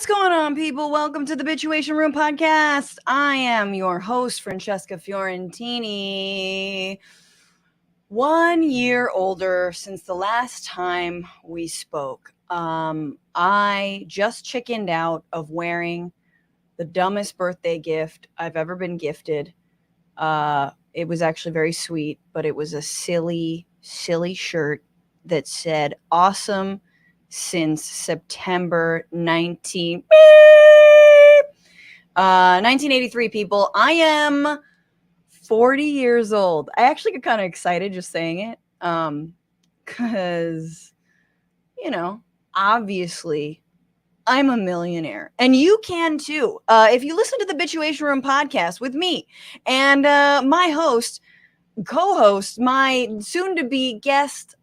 going on, people? Welcome to the Bitchuation Room podcast. I am your host, Francesca Fiorentini. 1 year older since the last time we spoke. I just chickened out of wearing the dumbest birthday gift I've ever been gifted. It was actually very sweet, but it was a silly shirt that said awesome since September 1983, people. I am 40 years old. I actually get kind of excited just saying it. Because, obviously I'm a millionaire, and you can too. If you listen to the Bitchuation Room podcast with me and my co-host, my soon-to-be guest,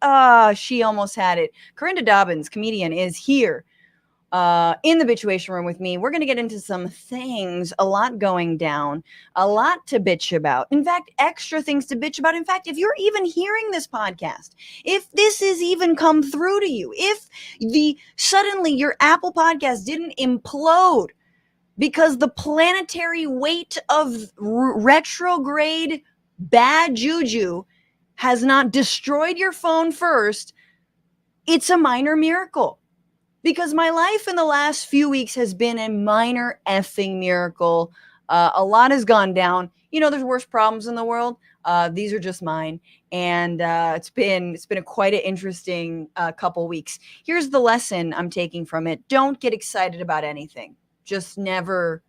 she almost had it. Karinda Dobbins, comedian, is here in the Bitchuation Room with me. We're going to get into some things, a lot going down, a lot to bitch about. In fact, extra things to bitch about. In fact, if you're even hearing this podcast, if this has even come through to you, if suddenly your Apple podcast didn't implode because the planetary weight of retrograde bad juju has not destroyed your phone first, it's a minor miracle. Because my life in the last few weeks has been a minor effing miracle. A lot has gone down. There's worse problems in the world. These are just mine. And it's been quite an interesting couple weeks. Here's the lesson I'm taking from it. Don't get excited about anything. Just don't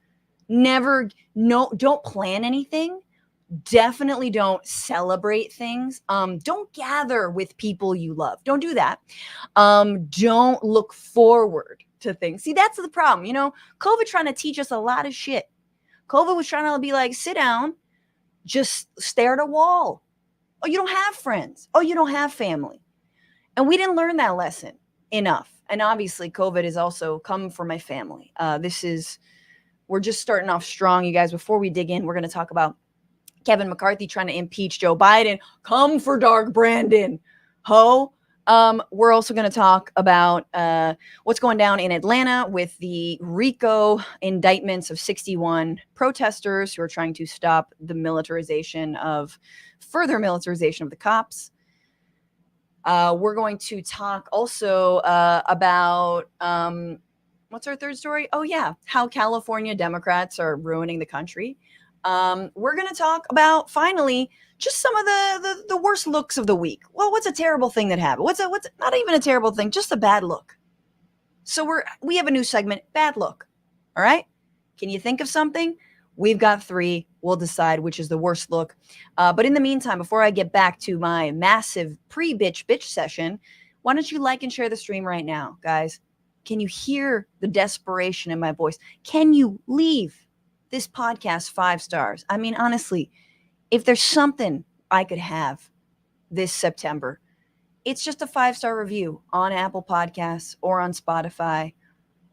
plan anything. Definitely don't celebrate things. Don't gather with people you love. Don't do that. Don't look forward to things. See, that's the problem. COVID trying to teach us a lot of shit. COVID was trying to be like, sit down, just stare at a wall. Oh, you don't have friends. Oh, you don't have family. And we didn't learn that lesson enough. And obviously COVID has also come for my family. We're just starting off strong, you guys. Before we dig in, we're going to talk about Kevin McCarthy trying to impeach Joe Biden. Come for dark Brandon. Ho. We're also going to talk about what's going down in Atlanta with the RICO indictments of 61 protesters who are trying to stop the further militarization of the cops. We're going to talk also about what's our third story? Oh, yeah. How California Democrats are ruining the country. We're going to talk about, finally, just some of the worst looks of the week. Well, what's a terrible thing that happened? What's not even a terrible thing, just a bad look. So we have a new segment, bad look. All right? Can you think of something? We've got 3. We'll decide which is the worst look. But in the meantime, before I get back to my massive pre-bitch session, why don't you like and share the stream right now, guys? Can you hear the desperation in my voice? Can you leave this podcast 5 stars? I mean, honestly, if there's something I could have this September, it's just a 5-star review on Apple Podcasts or on Spotify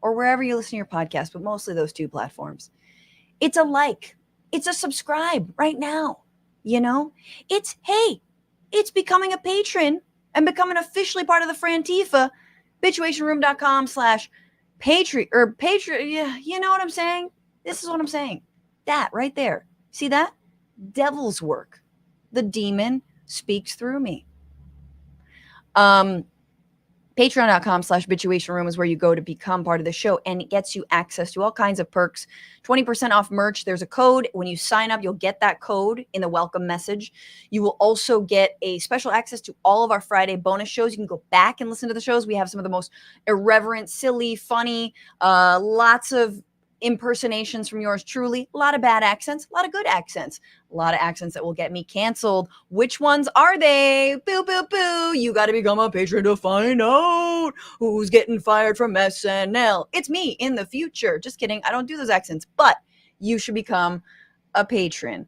or wherever you listen to your podcast, but mostly those 2 platforms. It's a like. It's a subscribe right now. It's becoming a patron and becoming officially part of the Frantifa. Bitchuationroom.com/Patreon or Patreon. Yeah, you know what I'm saying? This is what I'm saying. That right there. See that? Devil's work. The demon speaks through me. Patreon.com/Bitchuation is where you go to become part of the show, and it gets you access to all kinds of perks. 20% off merch. There's a code. When you sign up, you'll get that code in the welcome message. You will also get a special access to all of our Friday bonus shows. You can go back and listen to the shows. We have some of the most irreverent, silly, funny, lots of impersonations from yours truly, a lot of bad accents, a lot of good accents, a lot of accents that will get me canceled. Which ones are they? Boo, boo, boo. You got to become a patron to find out who's getting fired from SNL. It's me in the future. Just kidding. I don't do those accents, but you should become a patron.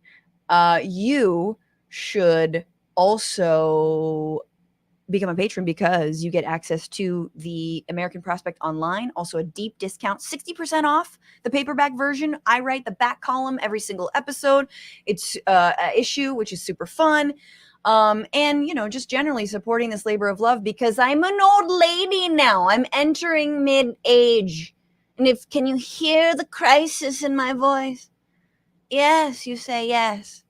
You should also become a patron because you get access to the American Prospect Online, also a deep discount, 60% off the paperback version. I write the back column every single episode. It's an issue, which is super fun. And, just generally supporting this labor of love because I'm an old lady now. I'm entering mid-age. And can you hear the crisis in my voice? Yes, you say yes.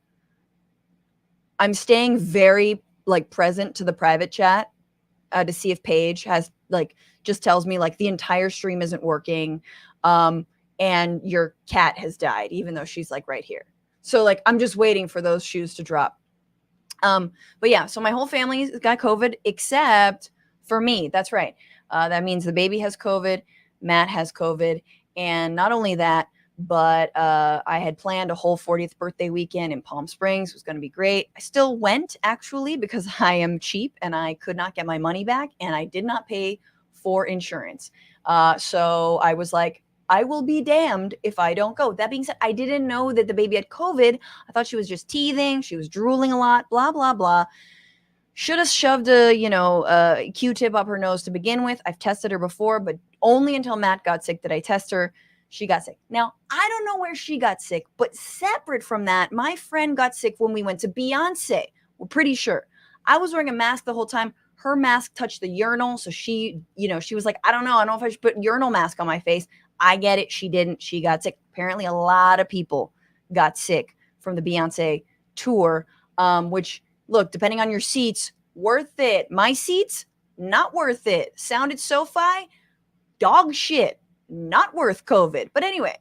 I'm staying very present to the private chat to see if Paige has just tells me the entire stream isn't working, and your cat has died, even though she's right here. So I'm just waiting for those shoes to drop. But yeah, so my whole family got COVID except for me. That's right. That means the baby has COVID, Matt has COVID, and not only that, but I had planned a whole 40th birthday weekend in Palm Springs. It was going to be great. I still went, actually, because I am cheap and I could not get my money back, and I did not pay for insurance. So I was like, I will be damned if I don't go. That being said, I didn't know that the baby had COVID. I thought she was just teething. She was drooling a lot, blah, blah, blah. Should have shoved a Q-tip up her nose to begin with. I've tested her before, but only until Matt got sick did I test her. She got sick. Now, I don't know where she got sick, but separate from that, my friend got sick when we went to Beyonce. We're pretty sure. I was wearing a mask the whole time. Her mask touched the urinal, so she was like, I don't know if I should put urinal mask on my face. I get it. She didn't. She got sick. Apparently, a lot of people got sick from the Beyonce tour, which, look, depending on your seats, worth it. My seats, not worth it. Sounded SoFi, dog shit. Not worth COVID. But anyway,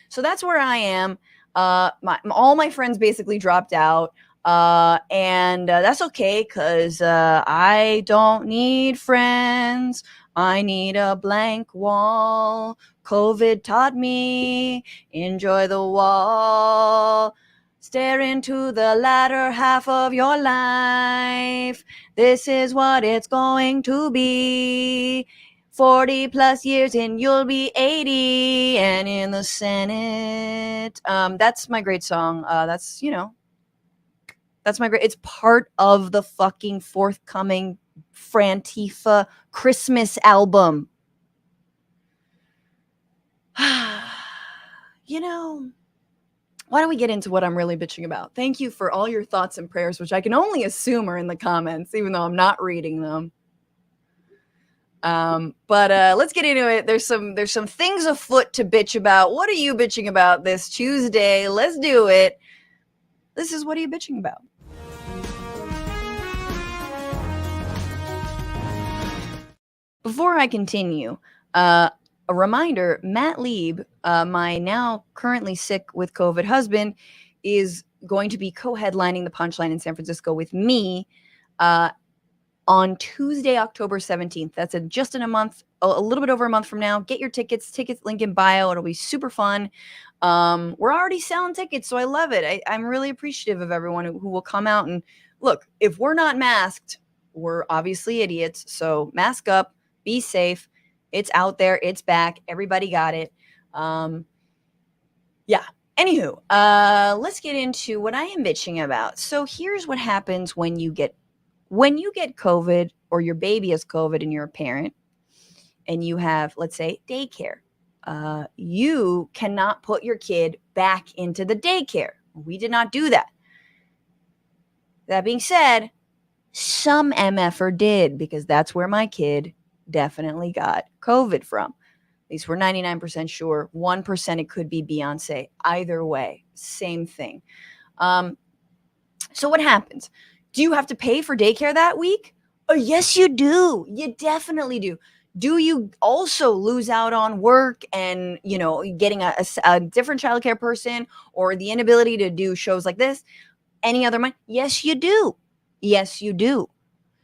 so that's where I am. All my friends basically dropped out. And that's okay, because I don't need friends. I need a blank wall. COVID taught me, enjoy the wall. Stare into the latter half of your life. This is what it's going to be. 40 plus years and you'll be 80 and in the Senate. That's my great song. That's my great. It's part of the fucking forthcoming Frantifa Christmas album. Why don't we get into what I'm really bitching about? Thank you for all your thoughts and prayers, which I can only assume are in the comments, even though I'm not reading them. But let's get into it. There's some things afoot to bitch about. What are you bitching about this Tuesday? Let's do it. This is What Are You Bitching About? Before I continue, a reminder, Matt Lieb, my now currently sick with COVID husband, is going to be co-headlining the Punchline in San Francisco with me on Tuesday, October 17th. That's just in a month, a little bit over a month from now. Get your tickets link in bio. It'll be super fun. We're already selling tickets, so I love it. I'm really appreciative of everyone who will come out. And look, if we're not masked, we're obviously idiots. So mask up, be safe. It's out there. It's back. Everybody got it. Yeah. Anywho, let's get into what I am bitching about. So here's what happens when you get COVID, or your baby has COVID and you're a parent and you have, let's say, daycare. You cannot put your kid back into the daycare. We did not do that. That being said, some MFer did, because that's where my kid definitely got COVID from. At least we're 99% sure. 1% it could be Beyonce. Either way, same thing. So what happens? Do you have to pay for daycare that week? Yes, you do. You definitely do. Do you also lose out on work and, getting a different childcare person, or the inability to do shows like this? Any other money? Yes, you do. Yes, you do.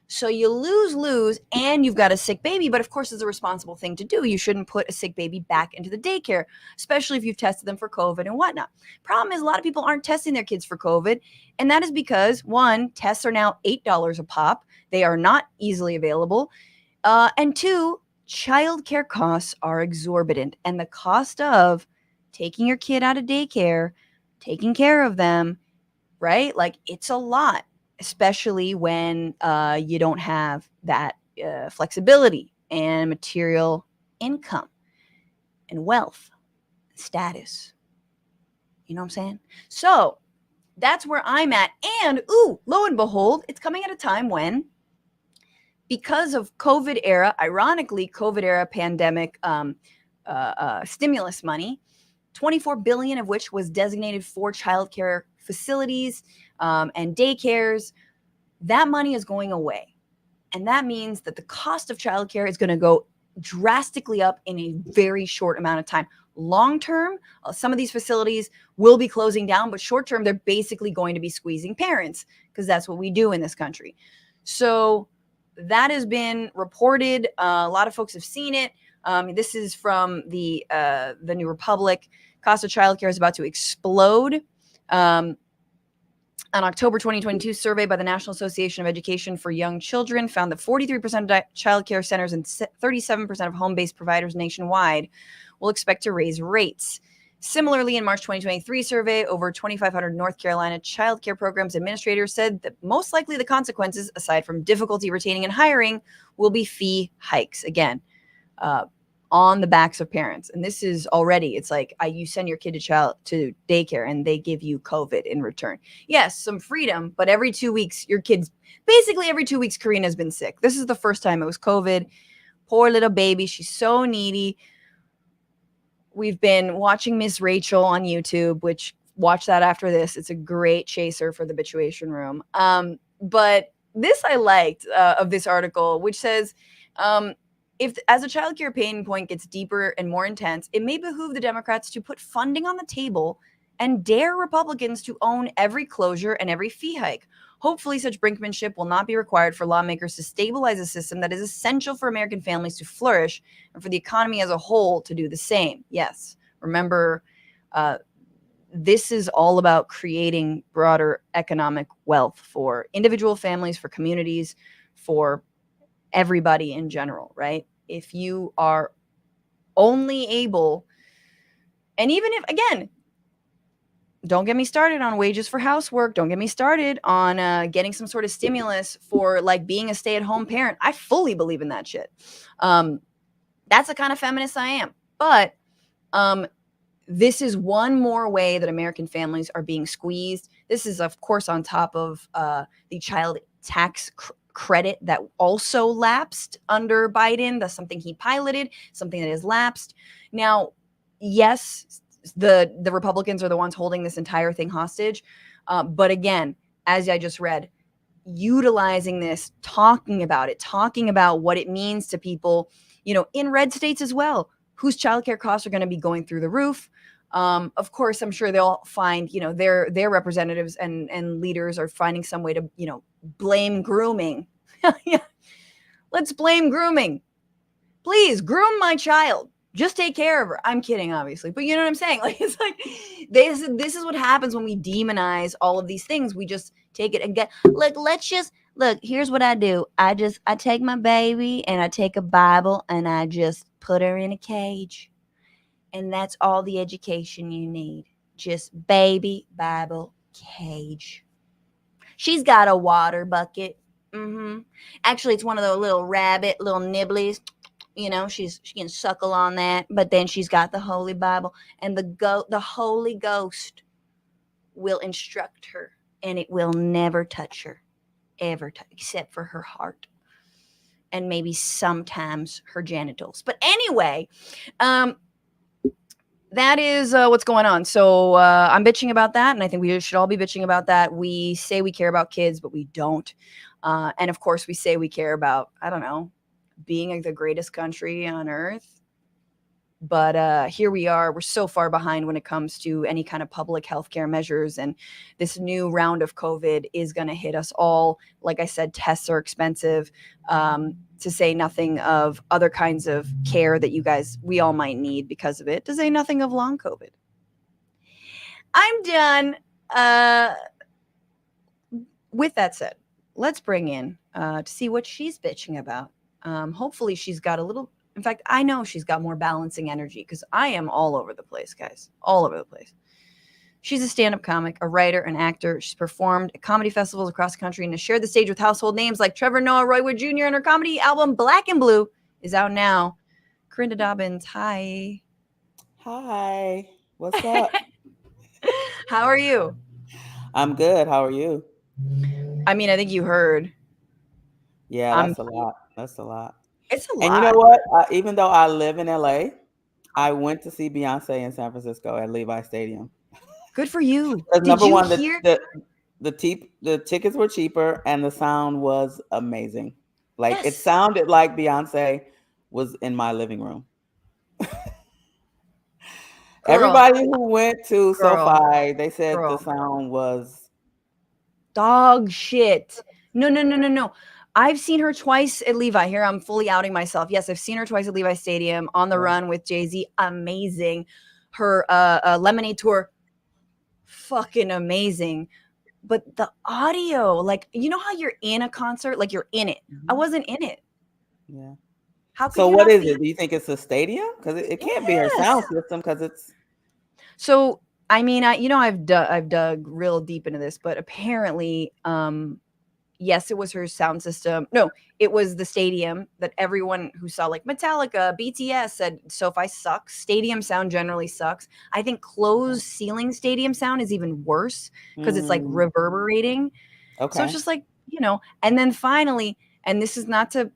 So you lose, and you've got a sick baby, but of course it's a responsible thing to do. You shouldn't put a sick baby back into the daycare, especially if you've tested them for COVID and whatnot. Problem is, a lot of people aren't testing their kids for COVID, and that is because, one, tests are now $8 a pop. They are not easily available. And two, childcare costs are exorbitant, and the cost of taking your kid out of daycare, taking care of them, right? It's a lot. Especially when you don't have that flexibility and material income and wealth, status. You know what I'm saying? So that's where I'm at. And lo and behold, it's coming at a time when, because of COVID era, ironically, COVID era pandemic stimulus money, 24 billion of which was designated for childcare facilities and daycares. That money is going away. And that means that the cost of childcare is going to go drastically up in a very short amount of time. Long term, some of these facilities will be closing down, but short term, they're basically going to be squeezing parents because that's what we do in this country. So that has been reported. A lot of folks have seen it. This is from the New Republic. Cost of childcare is about to explode. An October 2022 survey by the National Association of Education for Young Children found that 43% of child care centers and 37% of home-based providers nationwide will expect to raise rates. Similarly, in March 2023 survey, over 2,500 North Carolina child care programs administrators said that most likely the consequences, aside from difficulty retaining and hiring, will be fee hikes. Again, on the backs of parents. And this is already, it's like you send your kid to daycare and they give you COVID in return. Yes, some freedom, but every 2 weeks, basically every 2 weeks, Karina's been sick. This is the first time it was COVID. Poor little baby. She's so needy. We've been watching Miss Rachel on YouTube, which watch that after this. It's a great chaser for the Bitchuation room. But this I liked of this article, which says, if as a child care pain point gets deeper and more intense, it may behoove the Democrats to put funding on the table and dare Republicans to own every closure and every fee hike. Hopefully, such brinkmanship will not be required for lawmakers to stabilize a system that is essential for American families to flourish and for the economy as a whole to do the same. Yes, remember, this is all about creating broader economic wealth for individual families, for communities, for everybody in general, right? If you are only able, and even if, again, don't get me started on wages for housework. Don't get me started on getting some sort of stimulus for like being a stay-at-home parent. I fully believe in that shit. That's the kind of feminist I am. But this is one more way that American families are being squeezed. This is, of course, on top of the child tax credit that also lapsed under Biden. That's something he piloted, something that has lapsed. Now, yes, the Republicans are the ones holding this entire thing hostage. But again, as I just read, utilizing this, talking about what it means to people, in red states as well, whose childcare costs are going to be going through the roof. Of course, I'm sure they'll find, their representatives and leaders are finding some way to, blame grooming. Yeah. Let's blame grooming. Please groom my child. Just take care of her. I'm kidding, obviously. But you know what I'm saying? Like, it's like, this is what happens when we demonize all of these things. We just take it and look, here's what I do. I take my baby and I take a Bible and I just put her in a cage. And that's all the education you need. Just baby, Bible, cage. She's got a water bucket. Actually, it's one of those little nibblies. She can suckle on that. But then she's got the Holy Bible. And the Holy Ghost will instruct her. And it will never touch her. Ever. Except for her heart. And maybe sometimes her genitals. But anyway, that is what's going on. So I'm bitching about that, and I think we should all be bitching about that. We say we care about kids, but we don't. And of course, we say we care about, I don't know, being the greatest country on earth. But here we are. We're so far behind when it comes to any kind of public healthcare measures. And this new round of COVID is going to hit us all. Like I said, tests are expensive, to say nothing of other kinds of care that we all might need because of it, to say nothing of long COVID. I'm done. With that said, let's bring in to see what she's bitching about. Hopefully she's got a little... In fact, I know she's got more balancing energy because I am all over the place, guys. All over the place. She's a stand-up comic, a writer, an actor. She's performed at comedy festivals across the country and has shared the stage with household names like Trevor Noah, Roy Wood Jr. And her comedy album, Black and Blue, is out now. Karinda Dobbins, hi. Hi. What's up? How are you? I'm good. How are you? I mean, I think you heard. Yeah, that's a lot. That's a lot. It's a And you know lot. what? Even though I live in LA, I went to see Beyonce in San Francisco at Levi Stadium. Good for you. Because Did number you one, hear? the tickets were cheaper and the sound was amazing. Like it Yes, sounded like Beyonce was in my living room. girl, Everybody who went to girl, SoFi, they said the girl. sound was Dog shit. No, no, no, no, no. I've seen her twice at Levi. Here, I'm fully outing myself. Yes, I've seen her twice at Levi Stadium on the yeah. run with Jay-Z. Amazing. Her Lemonade tour, fucking amazing. But the audio, like, you know how you're in a concert, like you're in it. I Mhm. wasn't in it. Yeah. How could So you what not is be? it? Do you think it's a stadium? Because it can't be her Yes. sound system because it's So, I mean, I've dug real deep into this, but apparently, yes, it was her sound system. No, it was the stadium that everyone who saw like Metallica, BTS said SoFi sucks. Stadium sound generally sucks. I think closed ceiling stadium sound is even worse because it's like mm, reverberating. So it's okay. just like, and then finally, and this is not to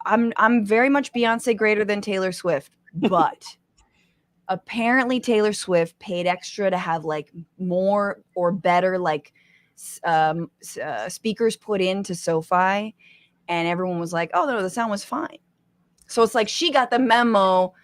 I'm very much Beyonce greater than Taylor Swift, but apparently Taylor Swift paid extra to have like more or better like speakers put into SoFi, and everyone was like, "Oh no, the sound was fine." So it's like she got the memo.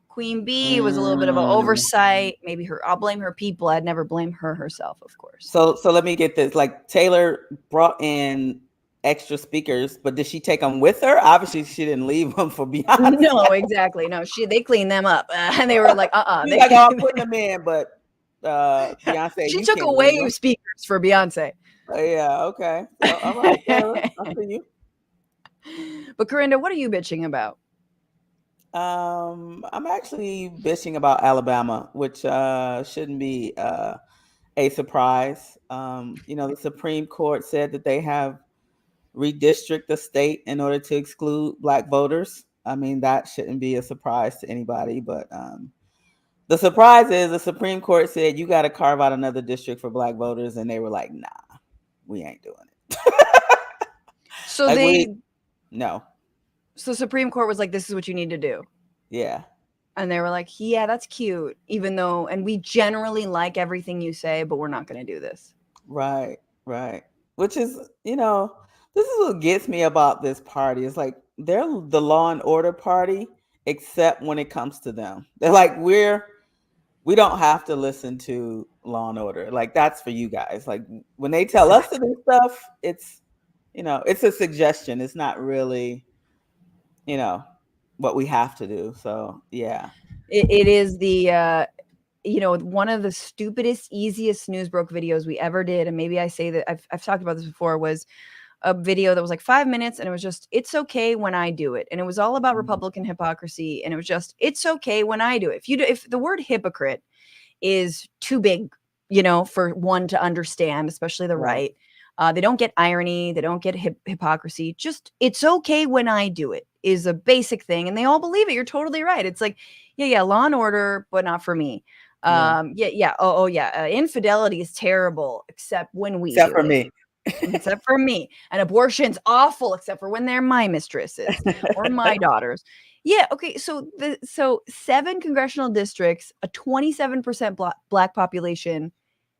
Queen Bee was a little bit of an Mm. oversight. Maybe her. I'll blame her people. I'd never blame her herself, of course. So let me get this. Like Taylor brought in extra speakers, but did she take them with her? Obviously, she didn't leave them for Beyonce. No, exactly. No, they cleaned them up, and they were like, She's like, They, "Oh, I'm putting them in," but Beyonce, she you took can't use away them. speakers for Beyonce. Yeah, okay. So all right, Taylor, I see you. But Karinda, what are you bitching about? I'm actually bitching about Alabama, which shouldn't be a surprise. The Supreme Court said that they have redistrict the state in order to exclude black voters. I mean, that shouldn't be a surprise to anybody, but the surprise is the Supreme Court said you got to carve out another district for black voters, and they were like, "Nah, we ain't doing it." So Like they, we no, so Supreme Court was like, "This is what you need to do," yeah, and they were like, "Yeah, that's cute," even though, and we generally like everything you say, but we're not going to do this. right, right. Which is, this is what gets me about this party. It's like they're the law and order party, except when it comes to them. They're like we don't have to listen to Law and Order. Like that's for you guys. Like when they tell us to Exactly. do stuff, it's a suggestion. It's not really, you know, what we have to do. So yeah. It is the one of the stupidest, easiest news broke videos we ever did, and maybe I say that I've talked about this before, was a video that was like 5 minutes, and it was just, "It's okay when I do it," and it was all about Mhm. Republican hypocrisy, and it was just, "It's okay when I do it." If the word hypocrite is too big, for one to understand, especially the Right. right. They don't get irony, they don't get hypocrisy. Just, "It's okay when I do it" is a basic thing, and they all believe it. You're totally right. It's like, yeah, yeah, law and order, but not for me. Yeah. Yeah, yeah. Oh, yeah. Infidelity is terrible, except when we Except do for it. me. Except for me. And abortion's awful, except for when they're my mistresses or my daughters. Yeah, okay, so 7 congressional districts, a 27% black population,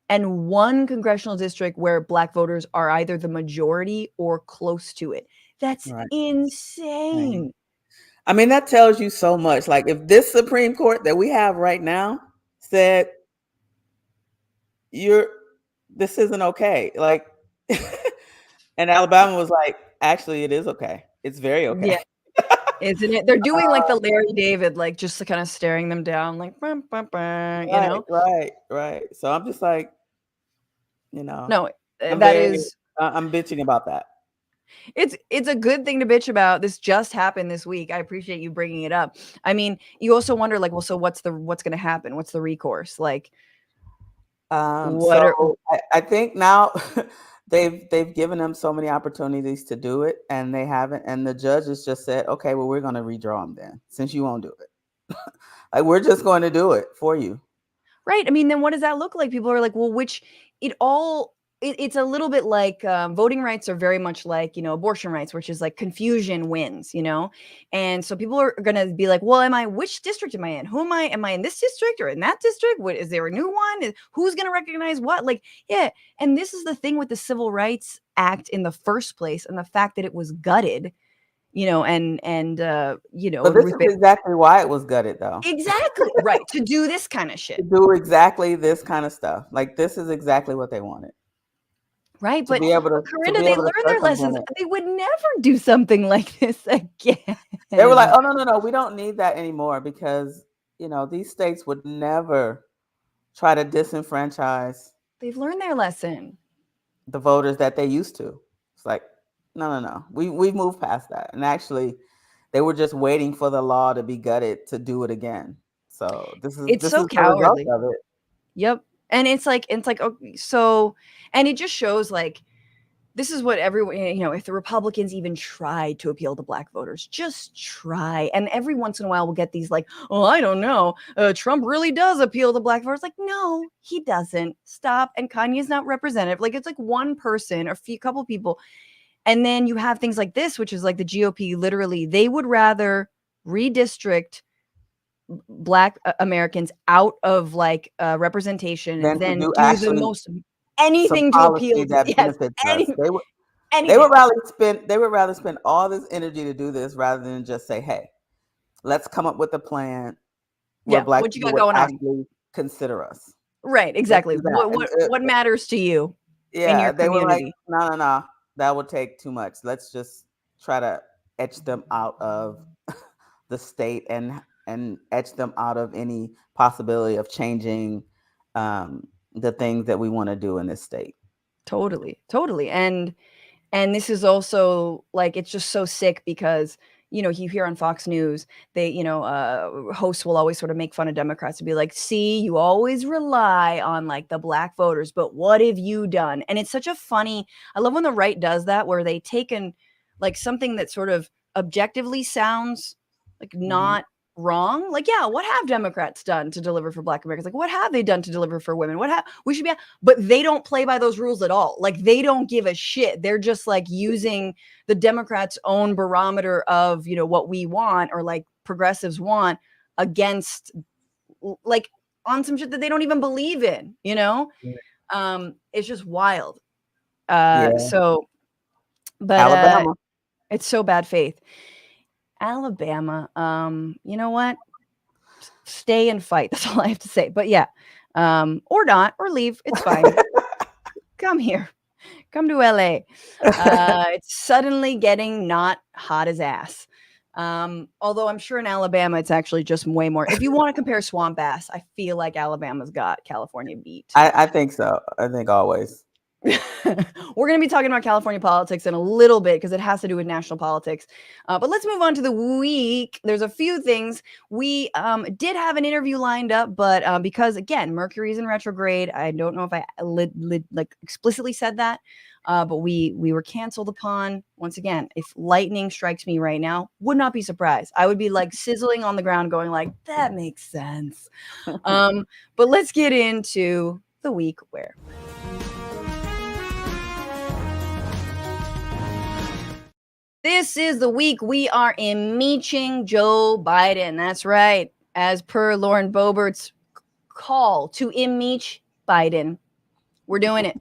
and 1 congressional district where black voters are either the majority or close to it. That's Right. Right. insane. I mean, that tells you so much. Like if this Supreme Court that we have right now said you're this isn't okay. Like and Alabama was like, actually it is okay. It's very okay. Yeah, isn't it? They're doing like the Larry David, like, just kind of staring them down, like, "Bum, bum, bum," you Right, know? right, right. So I'm just like, you know, No, I'm that very is I'm bitching about that. it's a good thing to bitch about. This just happened this week. I appreciate you bringing it up. I mean, you also wonder, like, well, so what's gonna happen? What's the recourse? Like, what are So I think now they've given them so many opportunities to do it, and they haven't. And the judge has just said, "Okay, well, we're going to redraw them then, since you won't do it. Like we're just going to do it for you." right? I mean, then what does that look like? People are like, well, which it all it's a little bit like voting rights are very much like, abortion rights, which is like confusion wins, and so people are going to be like, well, which district am I in? Who am I? Am I in this district or in that district? What is there a new one? Who's going to recognize what? Like, yeah. And this is the thing with the Civil Rights Act in the first place, and the fact that it was gutted, But this is exactly why it was gutted, though. Exactly. Right. To do this kind of shit. To do exactly this kind of stuff. Like, this is exactly what they wanted. Right. But Karinda, they learned their lessons. They would never do something like this again. They were like, oh, no, we don't need that anymore, because, these states would never try to disenfranchise. They've learned their lesson. The voters that they used to. It's like, no. We've moved past that. And actually, they were just waiting for the law to be gutted to do it again. So this is so cowardly. The result of it. Yep. And it's like, okay, so, and it just shows like, this is what everyone, if the Republicans even tried to appeal to Black voters, just try. And every once in a while we'll get these like, oh, I don't know. Trump really does appeal to Black voters. Like, no, he doesn't. Stop. And Kanye's not representative. Like, it's like one person or couple people. And then you have things like this, which is like the GOP, literally, they would rather redistrict Black Americans out of like representation than do the most anything to appeal to. Yes, they would rather spend all this energy to do this rather than just say, hey, let's come up with a plan where Black people would actually consider us. Right, exactly. What matters to you in your community? Were like, no, that would take too much. Let's just try to etch them out of the state and etch them out of any possibility of changing the things that we want to do in this state. Totally. And this is also like, it's just so sick because, you hear on Fox News, they, hosts will always sort of make fun of Democrats to be like, see, you always rely on like the Black voters, but what have you done? And it's such a funny, I love when the right does that, where they take like something that sort of objectively sounds like not wrong. Like, yeah, what have Democrats done to deliver for Black Americans? Like, what have they done to deliver for women? We should be, but they don't play by those rules at all. Like, they don't give a shit. They're just like using the Democrats' own barometer of, what we want, or like progressives want, against like on some shit that they don't even believe in, it's just wild. So, but Alabama. It's so bad faith. Alabama, you know what? Stay and fight. That's all I have to say. But yeah, or not, or leave. It's fine. Come here. Come to LA. It's suddenly getting not hot as ass. Although I'm sure in Alabama, it's actually just way more. If you want to compare swamp ass, I feel like Alabama's got California beat. I think so. I think always. We're going to be talking about California politics in a little bit because it has to do with national politics. But let's move on to the week. There's a few things. We did have an interview lined up, but because, again, Mercury's in retrograde, I don't know if I like explicitly said that, but we were canceled upon. Once again, if lightning strikes me right now, would not be surprised. I would be like sizzling on the ground going like, that makes sense. But let's get into the week where... This is the week we are impeaching Joe Biden. That's right. As per Lauren Boebert's call to impeach Biden, we're doing it.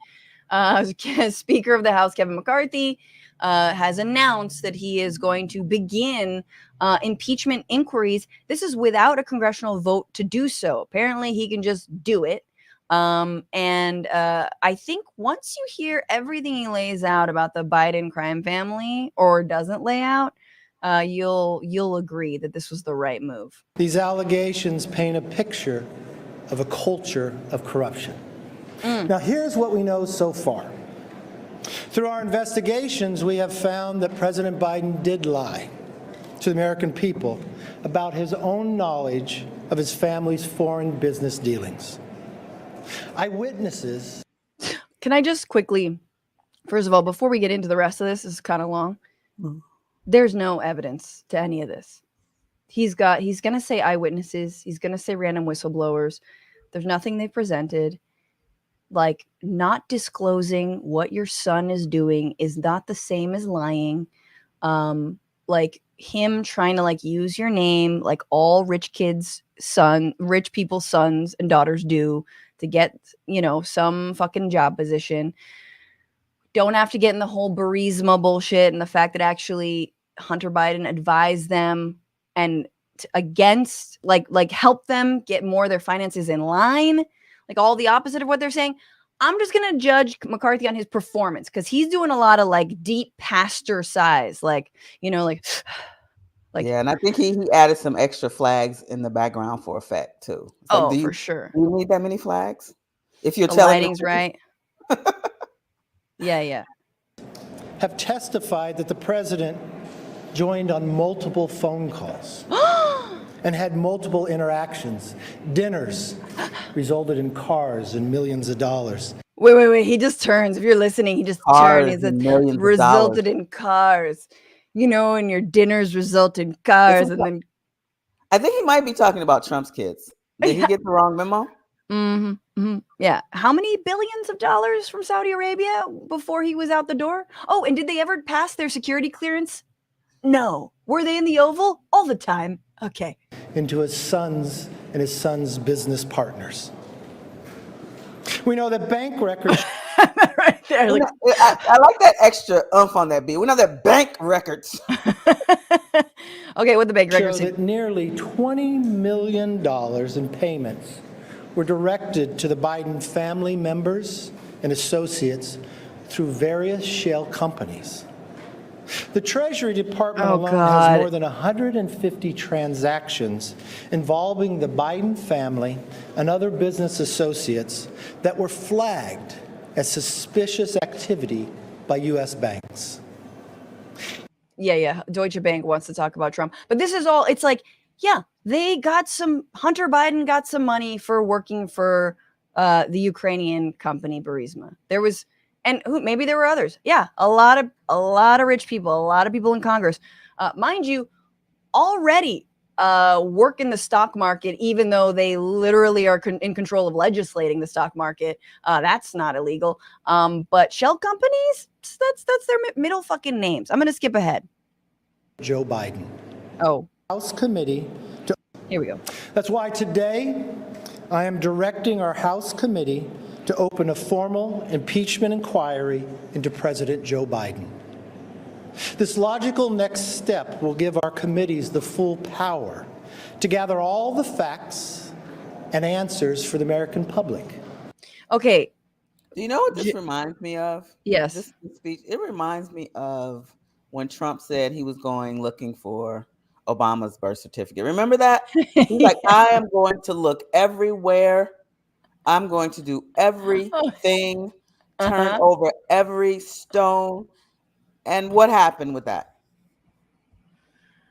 Speaker of the House, Kevin McCarthy, has announced that he is going to begin impeachment inquiries. This is without a congressional vote to do so. Apparently, he can just do it. I think once you hear everything he lays out about the Biden crime family, or doesn't lay out, you'll agree that this was the right move. These allegations paint a picture of a culture of corruption. Now, here's what we know so far. Through our investigations, we have found that President Biden did lie to the American people about his own knowledge of his family's foreign business dealings. Eyewitnesses. Can I just quickly, first of all, before we get into the rest of this is kind of long. There's no evidence to any of this. He's going to say eyewitnesses. He's going to say random whistleblowers. There's nothing they presented. like not disclosing what your son is doing is not the same as lying. Like him trying to like use your name like all rich people's sons and daughters do to get, some fucking job position. Don't have to get in the whole Burisma bullshit and the fact that actually Hunter Biden advised them and against like help them get more of their finances in line, like all the opposite of what they're saying. I'm just gonna judge McCarthy on his performance because he's doing a lot of like deep pastor sighs, like like yeah, and I think he added some extra flags in the background for effect too. It's like, for sure. Do you need that many flags? If you're The telling lighting's right. Yeah. Have testified that the president joined on multiple phone calls and had multiple interactions. Dinners resulted in cars and millions of dollars. Wait. He just turns. If you're listening, he just turns. He says, millions of resulted dollars. in cars. And your dinners result in cars. And then I think he might be talking about Trump's kids. Did he get the wrong memo? Yeah. How many billions of dollars from Saudi Arabia before he was out the door? Oh, and did they ever pass their security clearance? No. Were they in the Oval? All the time. Okay. Into his sons and his sons' business partners. We know that bank records. Right there. Like, I like that extra oomph on that beat. We know that bank records. Okay, what the bank records show that nearly $20 million in payments were directed to the Biden family members and associates through various shell companies. The Treasury Department alone has more than 150 transactions involving the Biden family and other business associates that were flagged as suspicious activity by U.S. banks. Yeah. Deutsche Bank wants to talk about Trump. But this is all, it's like, yeah, Hunter Biden got some money for working for the Ukrainian company Burisma. Maybe there were others. Yeah, a lot of rich people, a lot of people in Congress, mind you, already work in the stock market, even though they literally are in control of legislating the stock market. That's not illegal. But shell companies, that's their middle fucking names. I'm gonna skip ahead. Joe Biden. Oh, House committee. Here we go. That's why today I am directing our House committee to open a formal impeachment inquiry into President Joe Biden. This logical next step will give our committees the full power to gather all the facts and answers for the American public. Okay. Do you know what this reminds me of? Yes. This speech, it reminds me of when Trump said he was going looking for Obama's birth certificate. Remember that? He's like, I am going to look everywhere. I'm going to do everything, turn over every stone. And what happened with that?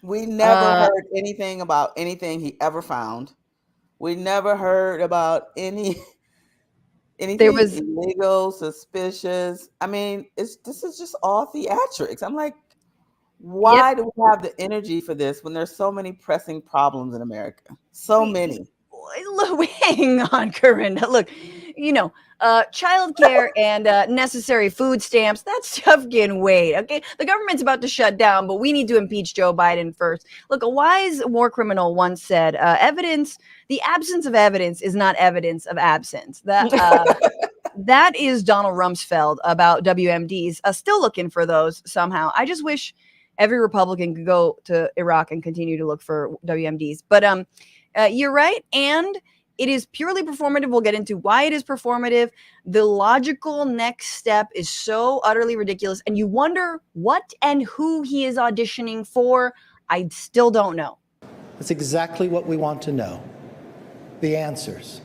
We never heard anything about anything he ever found. We never heard about anything illegal, suspicious. I mean, this is just all theatrics. I'm like, why do we have the energy for this when there's so many pressing problems in America? So many. Look, hang on, Karinda. Look, childcare and necessary food stamps, that stuff can wait, okay? The government's about to shut down, but we need to impeach Joe Biden first. Look, a wise war criminal once said, the absence of evidence is not evidence of absence. That is Donald Rumsfeld about WMDs, still looking for those somehow. I just wish every Republican could go to Iraq and continue to look for WMDs. But you're right. And it is purely performative. We'll get into why it is performative. The logical next step is so utterly ridiculous. And you wonder what and who he is auditioning for. I still don't know. That's exactly what we want to know. The answers.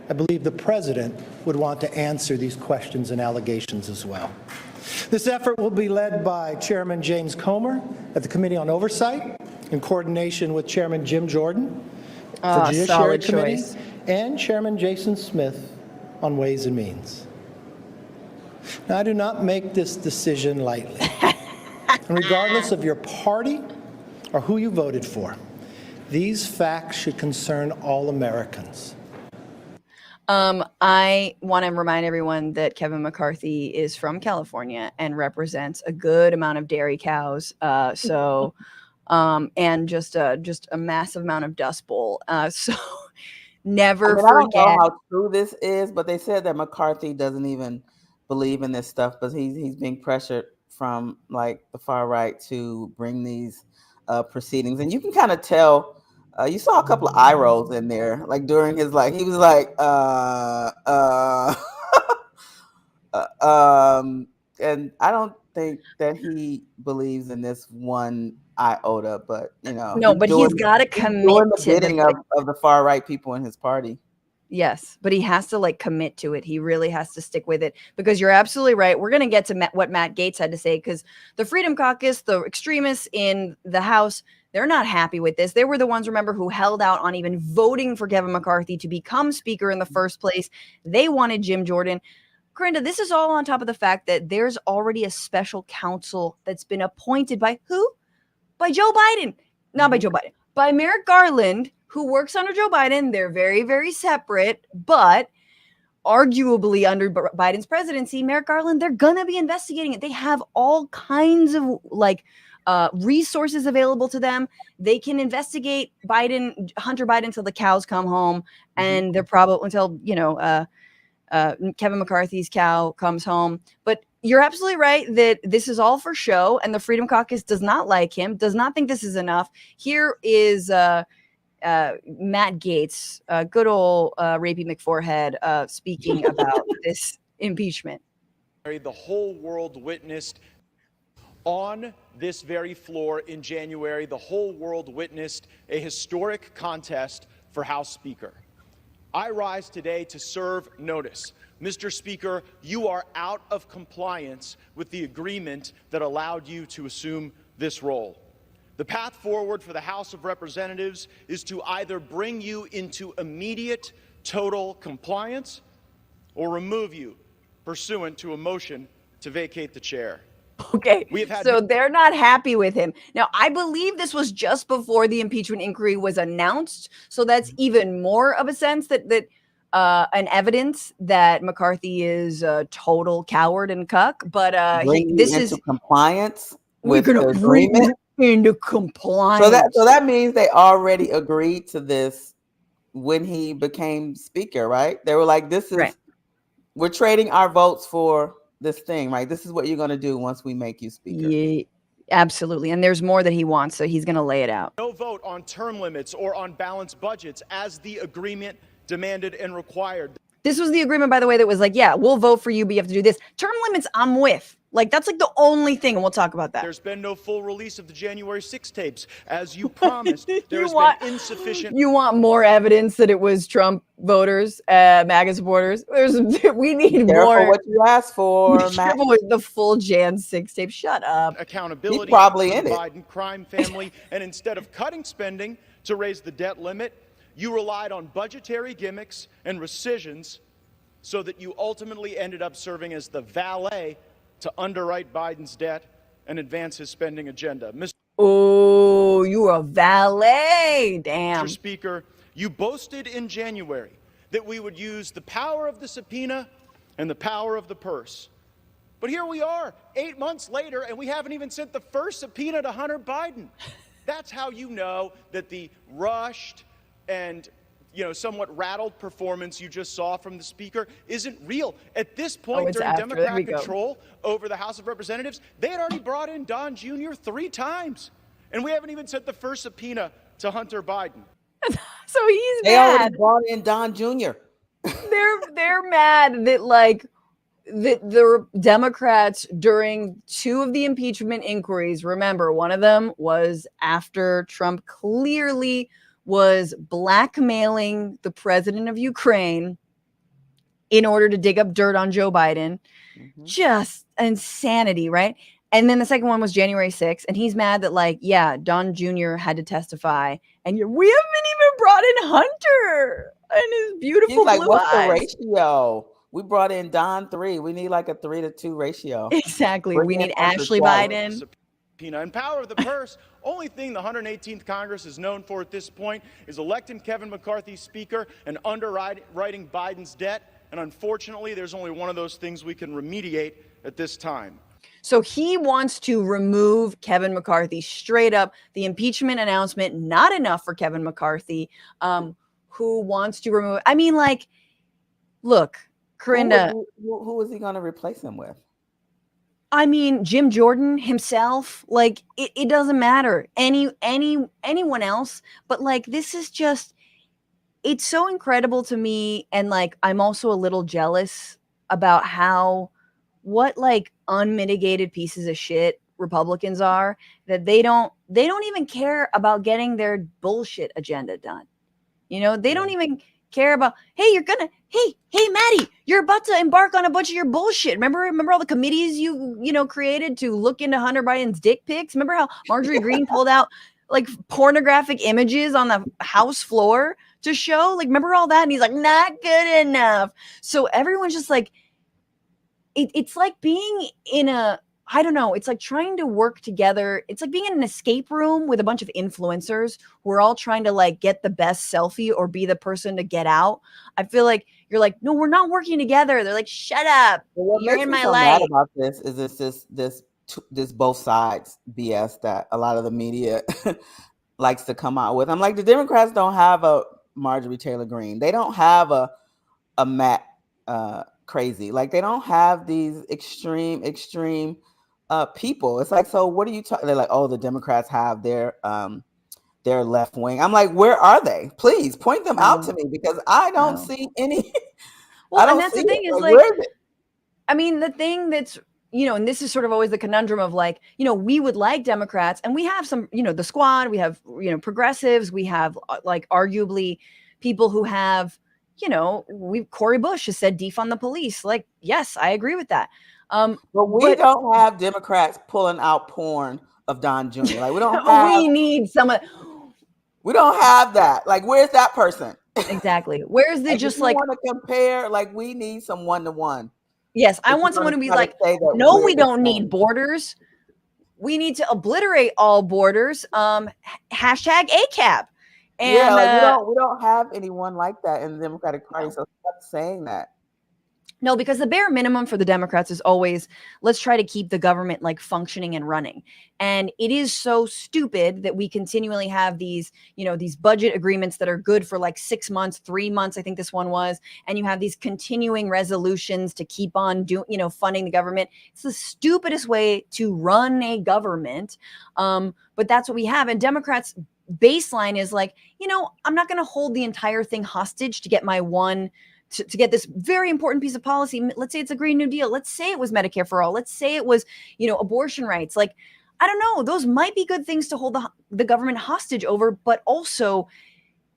I believe the president would want to answer these questions and allegations as well. This effort will be led by Chairman James Comer at the Committee on Oversight in coordination with Chairman Jim Jordan for Judiciary Committee and Chairman Jason Smith on Ways and Means. Now, I do not make this decision lightly. And regardless of your party or who you voted for, these facts should concern all Americans. I want to remind everyone that Kevin McCarthy is from California and represents a good amount of dairy cows. And just a massive amount of Dust Bowl. So never I don't know forget. how true this is, but they said that McCarthy doesn't even believe in this stuff, but he's being pressured from like the far right to bring these proceedings, and you can kind of tell. You saw a couple of eye rolls in there, like during his he was like, and I don't think that he believes in this one iota, but No, but he's got to commit the to bidding of the far right people in his party. Yes, but he has to commit to it. He really has to stick with it, because you're absolutely right. We're going to get to what Matt Gaetz had to say, because the Freedom Caucus, the extremists in the House, they're not happy with this. They were the ones, remember, who held out on even voting for Kevin McCarthy to become Speaker in the first place. They wanted Jim Jordan. Karinda, this is all on top of the fact that there's already a special counsel that's been appointed by who? By Joe Biden. Not by Joe Biden. By Merrick Garland, who works under Joe Biden. They're very, very separate, but arguably under Biden's presidency, Merrick Garland, they're going to be investigating it. They have all kinds of resources available to them. They can investigate Hunter Biden until the cows come home, and they're probably until, Kevin McCarthy's cow comes home. But you're absolutely right that this is all for show, and the Freedom Caucus does not like him, does not think this is enough. Here is Matt Gaetz, good old Rapey McForehead, speaking about this impeachment. The whole world witnessed on this very floor in January, the whole world witnessed a historic contest for House Speaker. I rise today to serve notice. Mr. Speaker, you are out of compliance with the agreement that allowed you to assume this role. The path forward for the House of Representatives is to either bring you into immediate total compliance or remove you pursuant to a motion to vacate the chair. Okay, so they're not happy with him. Now, I believe this was just before the impeachment inquiry was announced, so that's even more of a sense that an evidence that McCarthy is a total coward and cuck. But this is compliance. We're going to bring it into compliance. So that means they already agreed to this when he became Speaker, right? They were like, "This is right. We're trading our votes for this thing, right? This is what you're going to do once we make you Speaker." Yeah, absolutely. And there's more that he wants, so he's going to lay it out. No vote on term limits or on balanced budgets as the agreement demanded and required. This was the agreement, by the way, that was like, yeah, we'll vote for you, but you have to do this. Term limits, I'm with. That's the only thing, and we'll talk about that. There's been no full release of the January 6 tapes, as you promised. There's been insufficient. You want more evidence that it was Trump voters, MAGA supporters? We need more. What you asked for, careful with the full Jan 6 tape. Shut up. Accountability. He's probably in the it. Biden crime family, and instead of cutting spending to raise the debt limit, you relied on budgetary gimmicks and rescissions, so that you ultimately ended up serving as the valet to underwrite Biden's debt and advance his spending agenda. Oh, you a valet. Damn. Mr. Speaker, you boasted in January that we would use the power of the subpoena and the power of the purse. But here we are, 8 months later, and we haven't even sent the first subpoena to Hunter Biden. That's how you know that the rushed and somewhat rattled performance you just saw from the Speaker isn't real. At this point, during Democrat control over the House of Representatives, they had already brought in Don Jr. 3 times. And we haven't even sent the first subpoena to Hunter Biden. So he's they mad. Already brought in Don Jr. They're mad that the Democrats during 2 of the impeachment inquiries, remember, one of them was after Trump clearly was blackmailing the president of Ukraine in order to dig up dirt on Joe Biden. Just insanity, right? And then the second one was January 6th, and he's mad that Don Jr. had to testify, and we haven't even brought in Hunter and his beautiful blue eyes. What's the ratio? We brought in Don 3. We need a 3-to-2 ratio. Exactly. We need Ashley Biden. And power of the purse, only thing the 118th Congress is known for at this point is electing Kevin McCarthy Speaker and underwriting Biden's debt. And unfortunately, there's only one of those things we can remediate at this time. So he wants to remove Kevin McCarthy straight up. The impeachment announcement, not enough for Kevin McCarthy, who wants to remove. I mean, like, look, Karinda. Who is he going to replace him with? I mean, Jim Jordan himself, like it doesn't matter. Anyone else, but like this is just, it's so incredible to me. And like I'm also a little jealous about what like unmitigated pieces of shit Republicans are, that they don't even care about getting their bullshit agenda done. You know, they don't even care about, hey, Maddie, you're about to embark on a bunch of your bullshit. Remember all the committees you created to look into Hunter Biden's dick pics? Remember how Marjorie Greene pulled out like pornographic images on the House floor to show? Like, remember all that? And he's like, not good enough. So everyone's just like, it's like being in a, I don't know. It's like trying to work together. It's like being in an escape room with a bunch of influencers who are all trying to like get the best selfie or be the person to get out. I feel like you're like, no, we're not working together. They're like, shut up. Well, You're in my life. Mad about this is this both sides BS that a lot of the media likes to come out with. I'm like, the Democrats don't have a Marjorie Taylor Greene. They don't have a Matt Crazy. Like they don't have these extreme people. It's like, so what are you talking? They're like, oh, the Democrats have their left wing. I'm like, where are they? Please point them out to me, because I don't see any. Well, and that's the thing is like, I mean, the thing that's, and this is sort of always the conundrum of like, we would like Democrats, and we have some, the squad, we have, progressives, we have like arguably people who have, Cori Bush has said defund the police. Like, yes, I agree with that. But we don't have Democrats pulling out porn of Don Jr. Like we don't have. We need someone. We don't have that. Like, where's that person? Exactly. Where's the just like? Want to compare? Like, we need some 1-to-1. Yes, I want someone to be like, no, we don't need borders. We need to obliterate all borders. Hashtag ACAB. And yeah, like we don't have anyone like that in the Democratic Party. So stop saying that. No, because the bare minimum for the Democrats is always, let's try to keep the government like functioning and running. And it is so stupid that we continually have these, these budget agreements that are good for like 6 months, 3 months, I think this one was, and you have these continuing resolutions to keep on funding the government. It's the stupidest way to run a government. But that's what we have. And Democrats' baseline is like, I'm not going to hold the entire thing hostage to get my to get this very important piece of policy. Let's say it's a Green New Deal. Let's say it was Medicare for all. Let's say it was, abortion rights. Like, I don't know. Those might be good things to hold the government hostage over, but also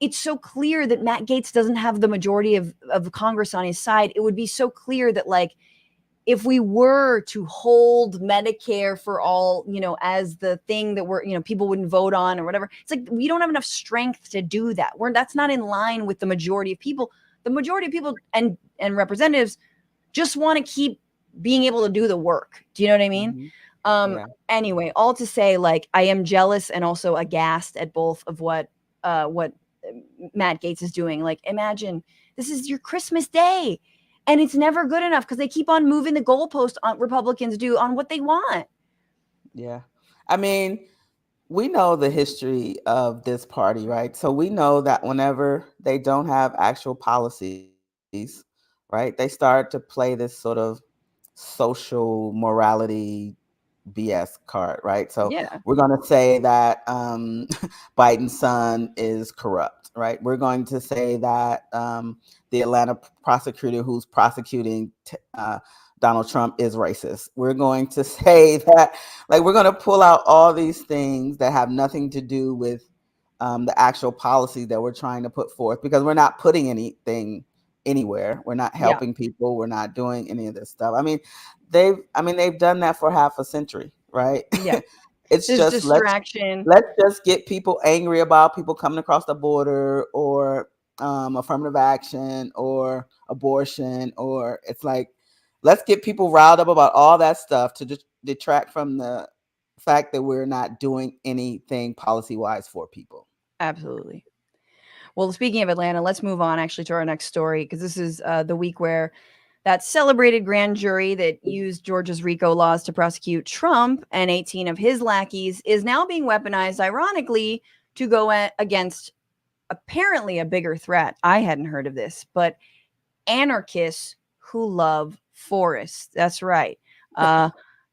it's so clear that Matt Gaetz doesn't have the majority of Congress on his side. It would be so clear that like, if we were to hold Medicare for all, as the thing that people wouldn't vote on or whatever, it's like, we don't have enough strength to do that. That's not in line with the majority of people. The majority of people and representatives just want to keep being able to do the work. Do you know what I mean? Mm-hmm. Anyway, all to say, like, I am jealous and also aghast at both of what Matt Gaetz is doing. Like, imagine this is your Christmas day and it's never good enough because they keep on moving the goalpost on Republicans do on what they want. Yeah. I mean, we know the history of this party, right? So we know that whenever they don't have actual policies, right, they start to play this sort of social morality BS card, right? So we're going to say that Biden's son is corrupt, right? We're going to say that the Atlanta prosecutor who's prosecuting Donald Trump is racist. We're going to say that, like, we're going to pull out all these things that have nothing to do with the actual policy that we're trying to put forth, because we're not putting anything anywhere. We're not helping people. We're not doing any of this stuff. I mean, they've done that for half a century, right? Yeah. It's just distraction. Let's just get people angry about people coming across the border, or affirmative action, or abortion, or it's like, let's get people riled up about all that stuff to detract from the fact that we're not doing anything policy-wise for people. Absolutely. Well, speaking of Atlanta, let's move on actually to our next story, because this is the week where that celebrated grand jury that used Georgia's RICO laws to prosecute Trump and 18 of his lackeys is now being weaponized, ironically, to go against apparently a bigger threat. I hadn't heard of this, but anarchists who love forests. That's right.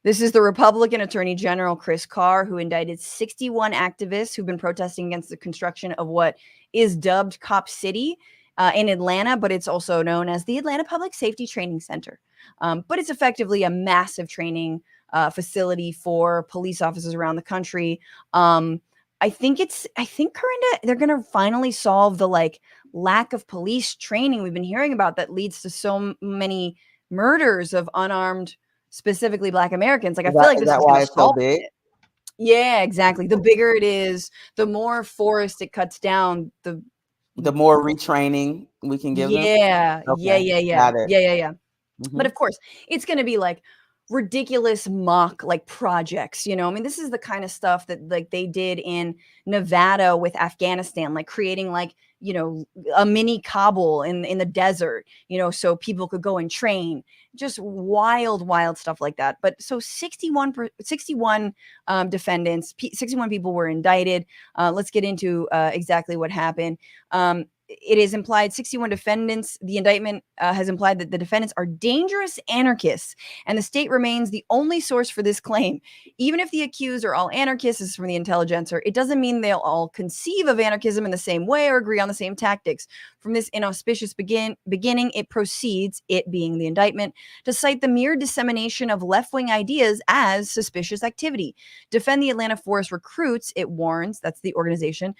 This is the Republican Attorney General Chris Carr, who indicted 61 activists who've been protesting against the construction of what is dubbed Cop City in Atlanta, but it's also known as the Atlanta Public Safety Training Center. But it's effectively a massive training facility for police officers around the country. I think Karinda, they're going to finally solve the lack of police training we've been hearing about that leads to so many murders of unarmed, specifically Black Americans. I feel like this is why going to it's so solve big. it. Yeah, exactly. The bigger it is, the more forest it cuts down, the more retraining we can give them. Yeah. Got it. Yeah. Mhm. But of course, it's going to be ridiculous mock projects. I mean, this is the kind of stuff that they did in Nevada with Afghanistan, creating a mini Kabul in the desert, so people could go and train. Just wild stuff like that. But so 61 defendants, 61 people were indicted. Let's get into exactly what happened. It is implied 61 defendants. The indictment has implied that the defendants are dangerous anarchists, and the state remains the only source for this claim. Even if the accused are all anarchists, this is from the Intelligencer, it doesn't mean they'll all conceive of anarchism in the same way or agree on the same tactics. From this inauspicious beginning, it proceeds, it being the indictment, to cite the mere dissemination of left-wing ideas as suspicious activity. Defend the Atlanta Forest Recruits, it warns, that's the organization,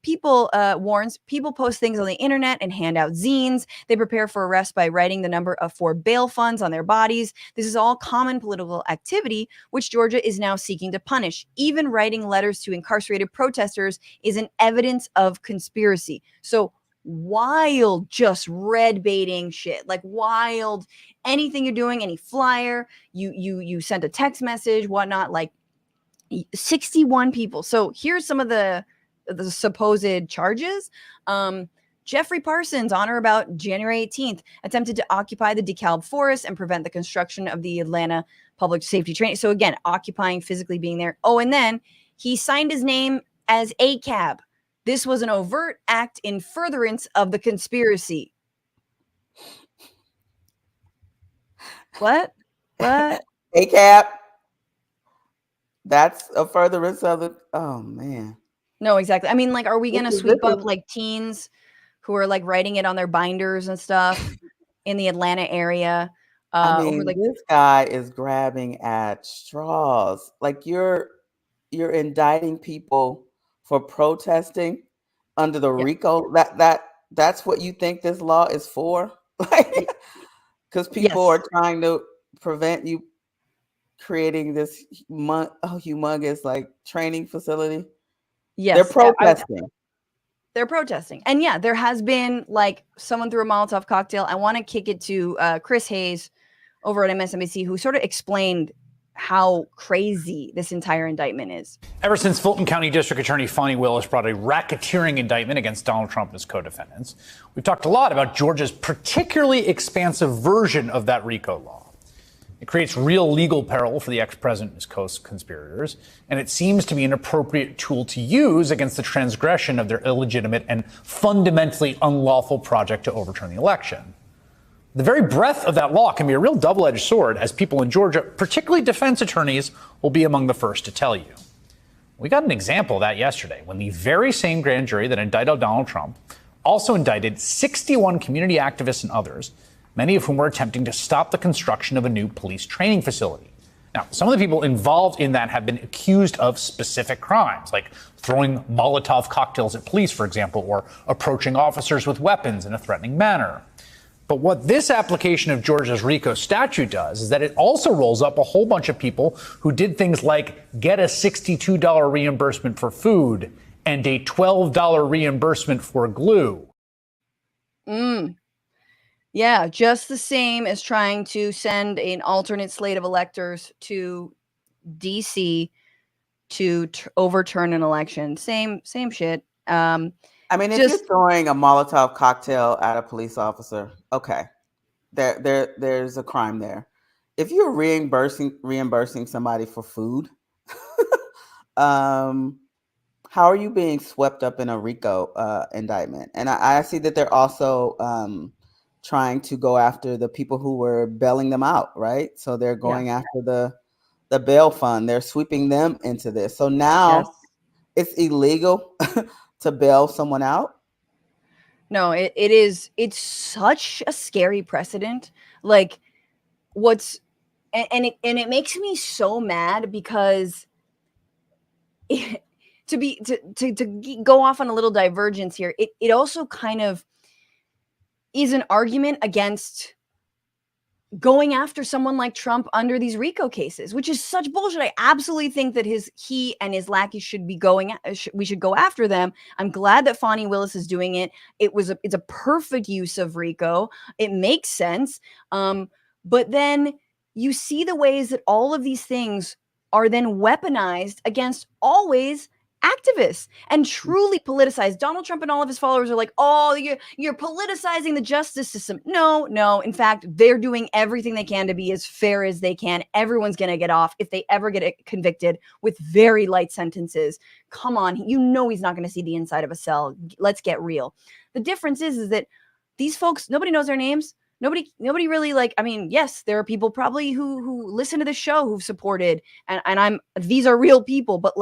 warns people post things on the internet and hand out zines. They prepare for arrest by writing the number for bail funds on their bodies. This is all common political activity, which Georgia is now seeking to punish. Even writing letters to incarcerated protesters is an evidence of conspiracy. So wild, just red baiting shit, wild, anything you're doing, any flyer, you sent a text message, whatnot, 61 people. So here's some of the supposed charges. Jeffrey Parsons, on or about January 18th, attempted to occupy the DeKalb Forest and prevent the construction of the Atlanta Public Safety Training. So again, occupying, physically being there. Oh, and then he signed his name as ACAB. This was an overt act in furtherance of the conspiracy. What? ACAB. That's a furtherance of the. Oh man. No, exactly. I mean, are we going to sweep up teens who are writing it on their binders and stuff in the Atlanta area? I mean, this guy is grabbing at straws. You're indicting people for protesting under the RICO. That's what you think this law is for? Because people are trying to prevent you creating this humongous training facility. Yes, they're protesting. They're protesting. And yeah, there has been someone threw a Molotov cocktail. I want to kick it to Chris Hayes over at MSNBC, who sort of explained how crazy this entire indictment is. Ever since Fulton County District Attorney Fani Willis brought a racketeering indictment against Donald Trump and his co-defendants, we've talked a lot about Georgia's particularly expansive version of that RICO law. It creates real legal peril for the ex-president and his co-conspirators, and it seems to be an appropriate tool to use against the transgression of their illegitimate and fundamentally unlawful project to overturn the election. The very breadth of that law can be a real double-edged sword, as people in Georgia, particularly defense attorneys, will be among the first to tell you. We got an example of that yesterday, when the very same grand jury that indicted Donald Trump also indicted 61 community activists and others, many of whom were attempting to stop the construction of a new police training facility. Now, some of the people involved in that have been accused of specific crimes, like throwing Molotov cocktails at police, for example, or approaching officers with weapons in a threatening manner. But what this application of Georgia's RICO statute does is that it also rolls up a whole bunch of people who did things like get a $62 reimbursement for food and a $12 reimbursement for glue. Yeah, just the same as trying to send an alternate slate of electors to DC to overturn an election. Same shit. I mean, if you're throwing a Molotov cocktail at a police officer, okay, there's a crime there. If you're reimbursing somebody for food, how are you being swept up in a RICO indictment? And I see that they're also trying to go after the people who were bailing them out, right? So they're going after the bail fund. They're sweeping them into this. So now it's illegal to bail someone out. No, it is. It's such a scary precedent. Like, it makes me so mad because to go off on a little divergence here, it also kind of is an argument against going after someone like Trump under these RICO cases, which is such bullshit. I absolutely think that he and his lackeys should be we should go after them. I'm glad that Fani Willis is doing it. It's a perfect use of RICO. It makes sense. But then you see the ways that all of these things are then weaponized against always activists and truly politicized. Donald Trump and all of his followers are like, oh, you're politicizing the justice system. No. In fact, they're doing everything they can to be as fair as they can. Everyone's going to get off if they ever get convicted with very light sentences. Come on. You know he's not going to see the inside of a cell. Let's get real. The difference is that these folks, nobody knows their names. Nobody really yes, there are people probably who listen to the show who've supported and these are real people, but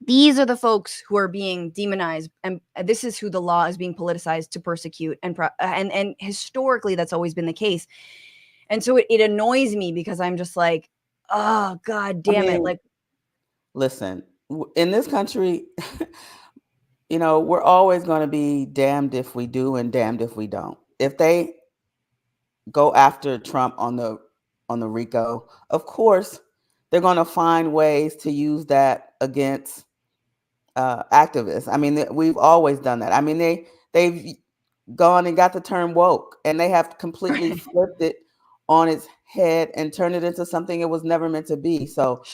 these are the folks who are being demonized, and this is who the law is being politicized to persecute, and historically that's always been the case. And so it annoys me because I'm just like, oh god damn it. Listen, in this country, we're always going to be damned if we do and damned if we don't. If they go after Trump on the RICO, of course they're going to find ways to use that against activists. I mean, we've always done that. I mean, they've gone and got the term woke, and they have completely flipped it on its head and turned it into something it was never meant to be. So,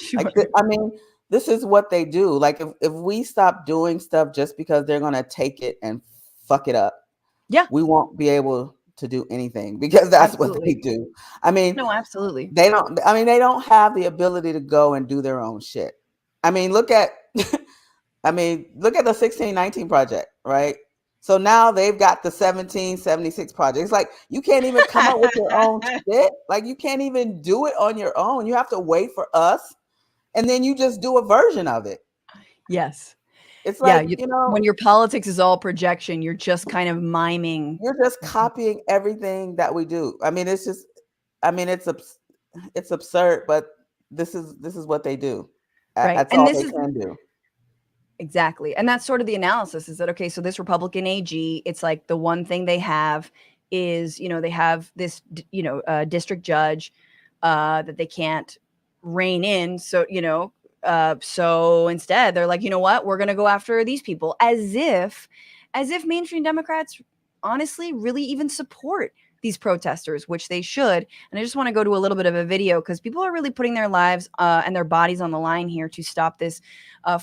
this is what they do. Like, if we stop doing stuff just because they're going to take it and fuck it up, we won't be able to do anything because that's what they do. I mean, no, absolutely. They don't have the ability to go and do their own shit. I mean, look at the 1619 project, right? So now they've got the 1776 project. It's like, you can't even come up with your own shit. Like, you can't even do it on your own. You have to wait for us, and then you just do a version of it. Yes. It's like, when your politics is all projection, you're just kind of miming. You're just copying everything that we do. I mean, it's just, it's absurd, but this is what they do. Right. That's all they can do. Exactly. And that's sort of the analysis is that, okay, so this Republican AG, it's like the one thing they have is, they have this, district judge that they can't rein in. So, so instead they're like, you know what, we're going to go after these people as if mainstream Democrats honestly really even support these protesters, which they should. And I just want to go to a little bit of a video because people are really putting their lives and their bodies on the line here to stop this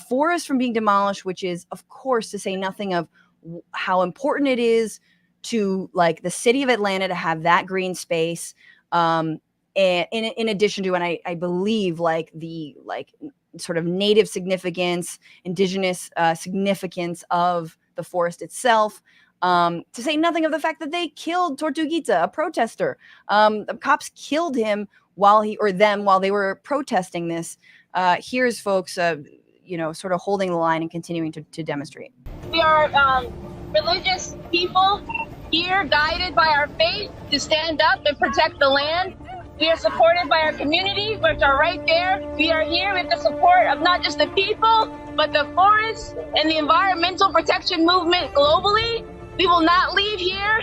forest from being demolished, which is, of course, to say nothing of how important it is to the city of Atlanta to have that green space. And in addition to, and I believe the sort of native significance, indigenous significance of the forest itself. To say nothing of the fact that they killed Tortuguita, a protester. The cops killed him while they were protesting this. Here's folks, sort of holding the line and continuing to demonstrate. We are religious people here, guided by our faith to stand up and protect the land. We are supported by our community, which are right there. We are here with the support of not just the people, but the forests and the environmental protection movement globally. We will not leave here.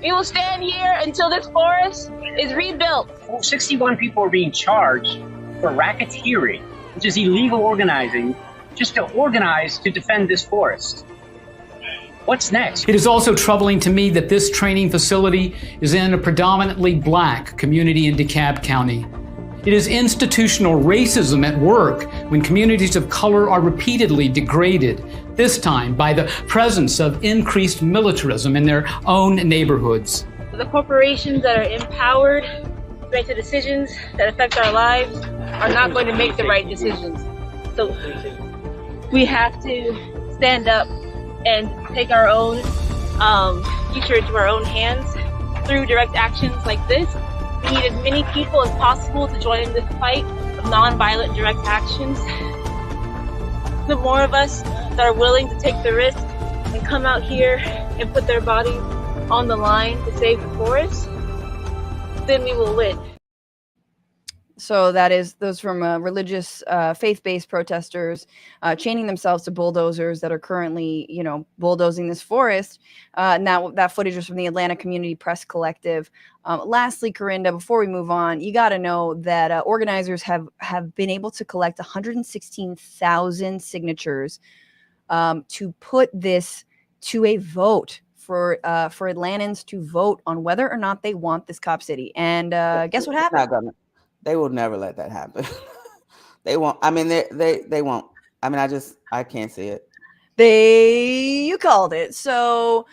We will stand here until this forest is rebuilt. 61 people are being charged for racketeering, which is illegal organizing, just to organize to defend this forest. What's next? It is also troubling to me that this training facility is in a predominantly black community in DeKalb County. It is institutional racism at work when communities of color are repeatedly degraded, this time by the presence of increased militarism in their own neighborhoods. The corporations that are empowered to make the decisions that affect our lives are not going to make the right decisions. So we have to stand up and take our own future into our own hands through direct actions like this. We need as many people as possible to join in this fight of nonviolent direct actions. The more of us that are willing to take the risk and come out here and put their bodies on the line to save the forest, then we will win. So that is those from religious, faith-based protesters chaining themselves to bulldozers that are currently, bulldozing this forest. Now that footage was from the Atlanta Community Press Collective. Lastly, Karinda, before we move on, you got to know that organizers have been able to collect 116,000 signatures to put this to a vote for Atlantans to vote on whether or not they want this cop city. And guess what happened? They will never let that happen. They won't. I mean, they won't. I mean, I can't see it. You called it. So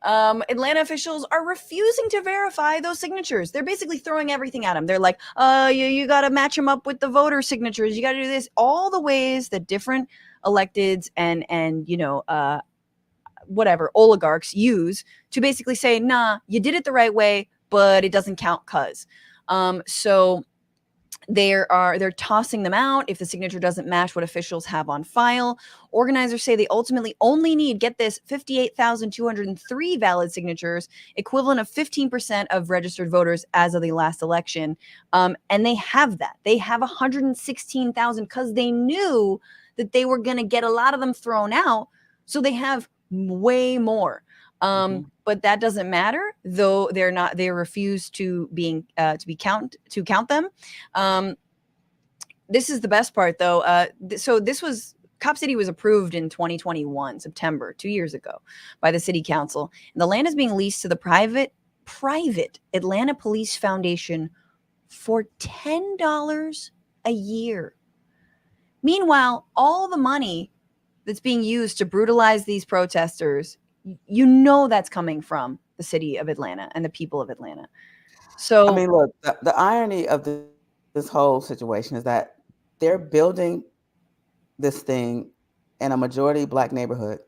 Atlanta officials are refusing to verify those signatures. They're basically throwing everything at them. They're like, you got to match them up with the voter signatures. You got to do this. All the ways that different electeds and whatever oligarchs use to basically say, nah, you did it the right way, but it doesn't count cuz. So they're tossing them out if the signature doesn't match what officials have on file. Organizers say they ultimately only need, get this, 58,203 valid signatures, equivalent of 15% of registered voters as of the last election. And they have that. They have 116,000 because they knew that they were going to get a lot of them thrown out. So they have way more. But that doesn't matter, though they refuse to count them. This is the best part, though. So Cop City was approved in 2021, September, 2 years ago, by the city council. And the land is being leased to the private Atlanta Police Foundation for $10 a year. Meanwhile, all the money that's being used to brutalize these protesters, that's coming from the city of Atlanta and the people of Atlanta. So, I mean, look, the irony of this whole situation is that they're building this thing in a majority Black neighborhood.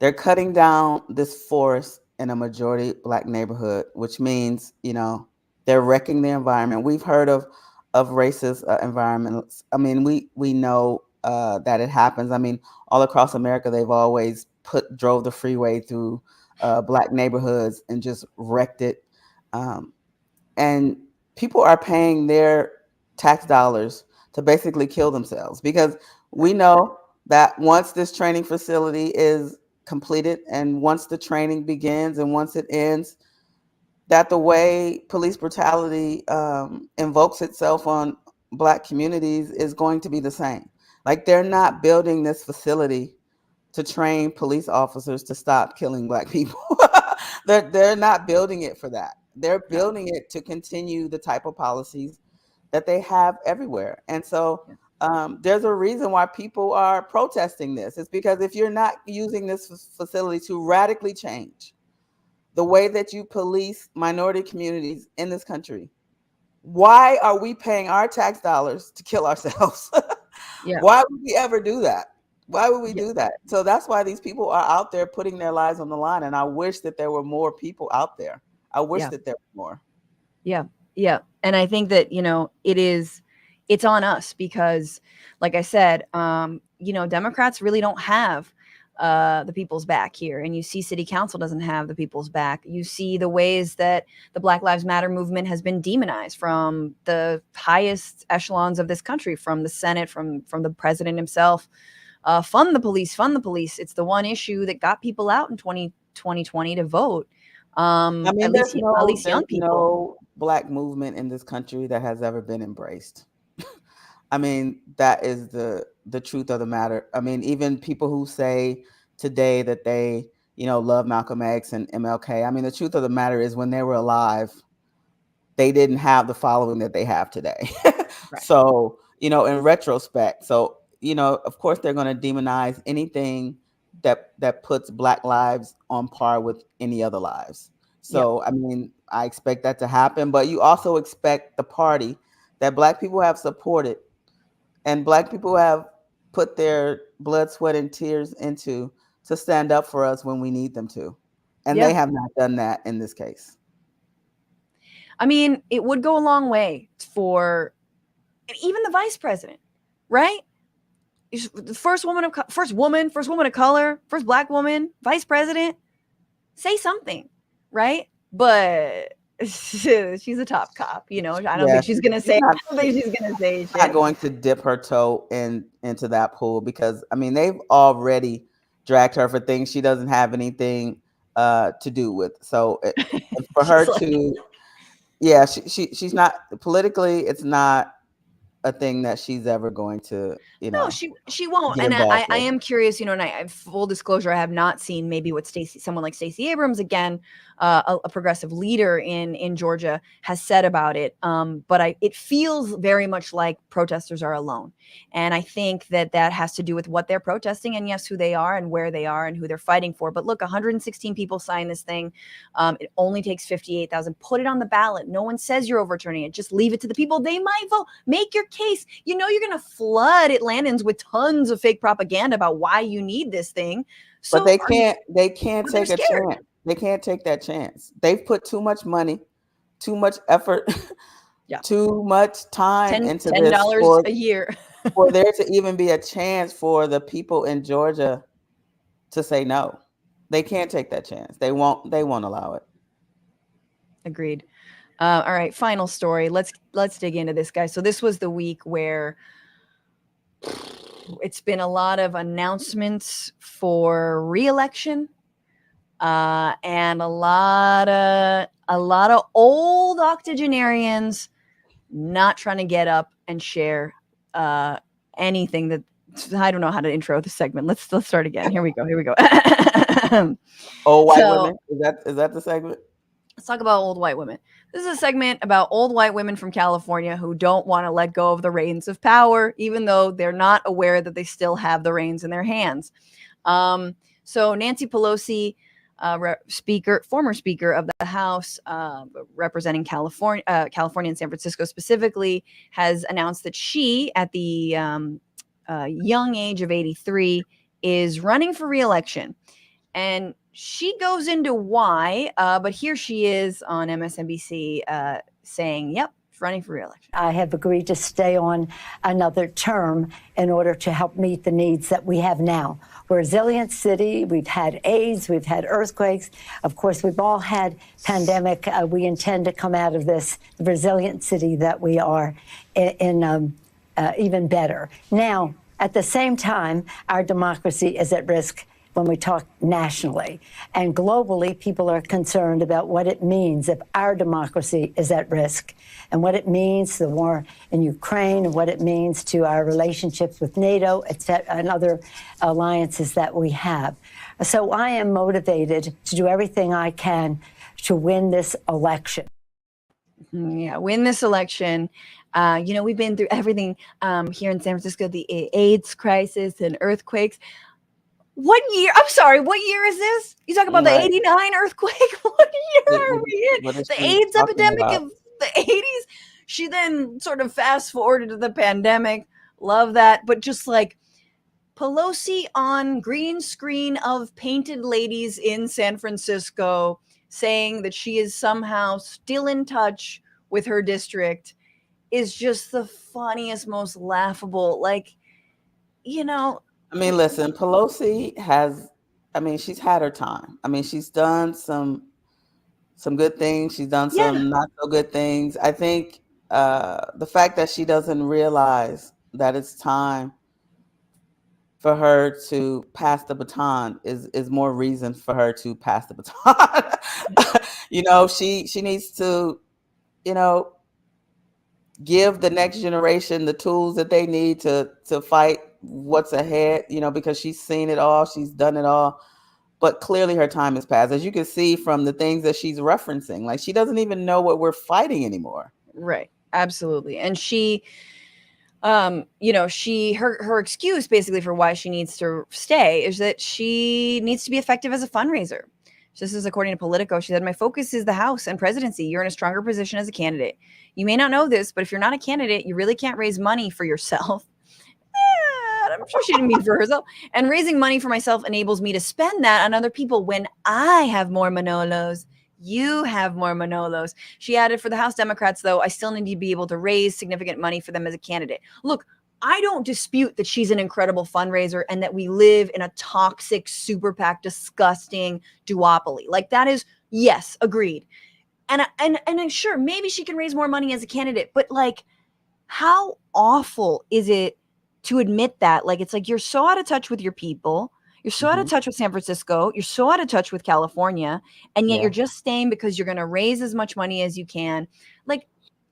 They're cutting down this forest in a majority Black neighborhood, which means, they're wrecking the environment. We've heard of racist environments. I mean, we know that it happens. I mean, all across America, they've always drove the freeway through Black neighborhoods and just wrecked it. And people are paying their tax dollars to basically kill themselves, because we know that once this training facility is completed and once the training begins and once it ends, that the way police brutality invokes itself on Black communities is going to be the same. Like, they're not building this facility to train police officers to stop killing Black people. They're not building it for that. They're building it to continue the type of policies that they have everywhere. And so there's a reason why people are protesting this. It's because if you're not using this facility to radically change the way that you police minority communities in this country, why are we paying our tax dollars to kill ourselves? Why would we ever do that? Why would we do that? So that's why these people are out there putting their lives on the line. And I wish that there were more people out there. I wish that there were more. Yeah. And I think that, it's on us because, like I said, Democrats really don't have the people's back here. And you see city council doesn't have the people's back. You see the ways that the Black Lives Matter movement has been demonized from the highest echelons of this country, from the Senate, from the president himself. Fund the police. It's the one issue that got people out in 2020 to vote. I mean, at least young people. No Black movement in this country that has ever been embraced. I mean, that is the truth of the matter. I mean, even people who say today that they, love Malcolm X and MLK. I mean, the truth of the matter is when they were alive, they didn't have the following that they have today. Right. So, in retrospect. So, of course they're going to demonize anything that puts Black lives on par with any other lives. So, I mean, I expect that to happen, but you also expect the party that Black people have supported and Black people have put their blood, sweat, and tears into to stand up for us when we need them to. And they have not done that in this case. I mean, it would go a long way for even the vice president, right? The first woman of color, first Black woman, vice president. Say something, right? But she's a top cop, I don't think she's gonna say. I don't think she's gonna say shit. Not going to dip her toe into that pool because I mean they've already dragged her for things she doesn't have anything to do with. So for her to, she's not politically. It's not a thing that she's ever going to, No, she won't. And I am curious, and I full disclosure, I have not seen maybe what someone like Stacey Abrams, again, a progressive leader in Georgia, has said about it. But it feels very much like protesters are alone. And I think that has to do with what they're protesting and yes, who they are and where they are and who they're fighting for. But look, 116 people signed this thing. It only takes 58,000. Put it on the ballot. No one says you're overturning it. Just leave it to the people. They might vote. Make your case. You're going to flood Atlantans with tons of fake propaganda about why you need this thing. So but they can't take a chance. They can't take that chance. They've put too much money, too much effort, too much time into this $10 a year for there to even be a chance for the people in Georgia to say no. They can't take that chance. They won't allow it. Agreed. All right, final story. Let's dig into this, guys. So this was the week where it's been a lot of announcements for re-election, and a lot of old octogenarians not trying to get up and share anything that I don't know how to intro the segment. Let's start again. Here we go. Old white women. Is that the segment? Let's talk about old white women. This is a segment about old white women from California who don't want to let go of the reins of power, even though they're not aware that they still have the reins in their hands. So Nancy Pelosi, former Speaker of the House, representing California and San Francisco specifically, has announced that she, at the young age of 83, is running for re-election. And she goes into why, but here she is on MSNBC saying, yep, running for re-election. I have agreed to stay on another term in order to help meet the needs that we have now. We're a resilient city. We've had AIDS. We've had earthquakes. Of course, we've all had pandemic. We intend to come out of this the resilient city that we are in even better. Now, at the same time, our democracy is at risk when we talk nationally. And globally, people are concerned about what it means if our democracy is at risk and what it means to the war in Ukraine and what it means to our relationships with NATO, and other alliances that we have. So I am motivated to do everything I can to win this election. Yeah, win this election. We've been through everything here in San Francisco, the AIDS crisis and earthquakes. What year? I'm sorry. What year is this? You talk about the 89 earthquake? What year are we in? The AIDS epidemic of the 80s? She then sort of fast forwarded to the pandemic. Love that. But just like Pelosi on green screen of painted ladies in San Francisco saying that she is somehow still in touch with her district is just the funniest, most laughable. I mean, listen, Pelosi she's had her time. I mean, she's done some good things. She's done some not so good things. I think the fact that she doesn't realize that it's time for her to pass the baton is more reason for her to pass the baton. She needs to, give the next generation the tools that they need to fight what's ahead, because she's seen it all, she's done it all, but clearly her time has passed, as you can see from the things that she's referencing. Like, she doesn't even know what we're fighting anymore. Right. Absolutely. And she her excuse basically for why she needs to stay is that she needs to be effective as a fundraiser. So this is according to Politico. She said, "My focus is the House and presidency. You're in a stronger position as a candidate. You may not know this, but if you're not a candidate, you really can't raise money for yourself." I'm sure she didn't mean for herself. "And raising money for myself enables me to spend that on other people when I have more Manolos. You have more Manolos." She added, "For the House Democrats, though, I still need to be able to raise significant money for them as a candidate." Look, I don't dispute that she's an incredible fundraiser and that we live in a toxic super PAC, disgusting duopoly. Like that is, yes, agreed. And sure, maybe she can raise more money as a candidate, but like, how awful is it to admit that? Like, it's like you're so out of touch with your people. You're so out of touch with San Francisco. You're so out of touch with California. And yet you're just staying because you're going to raise as much money as you can. Like,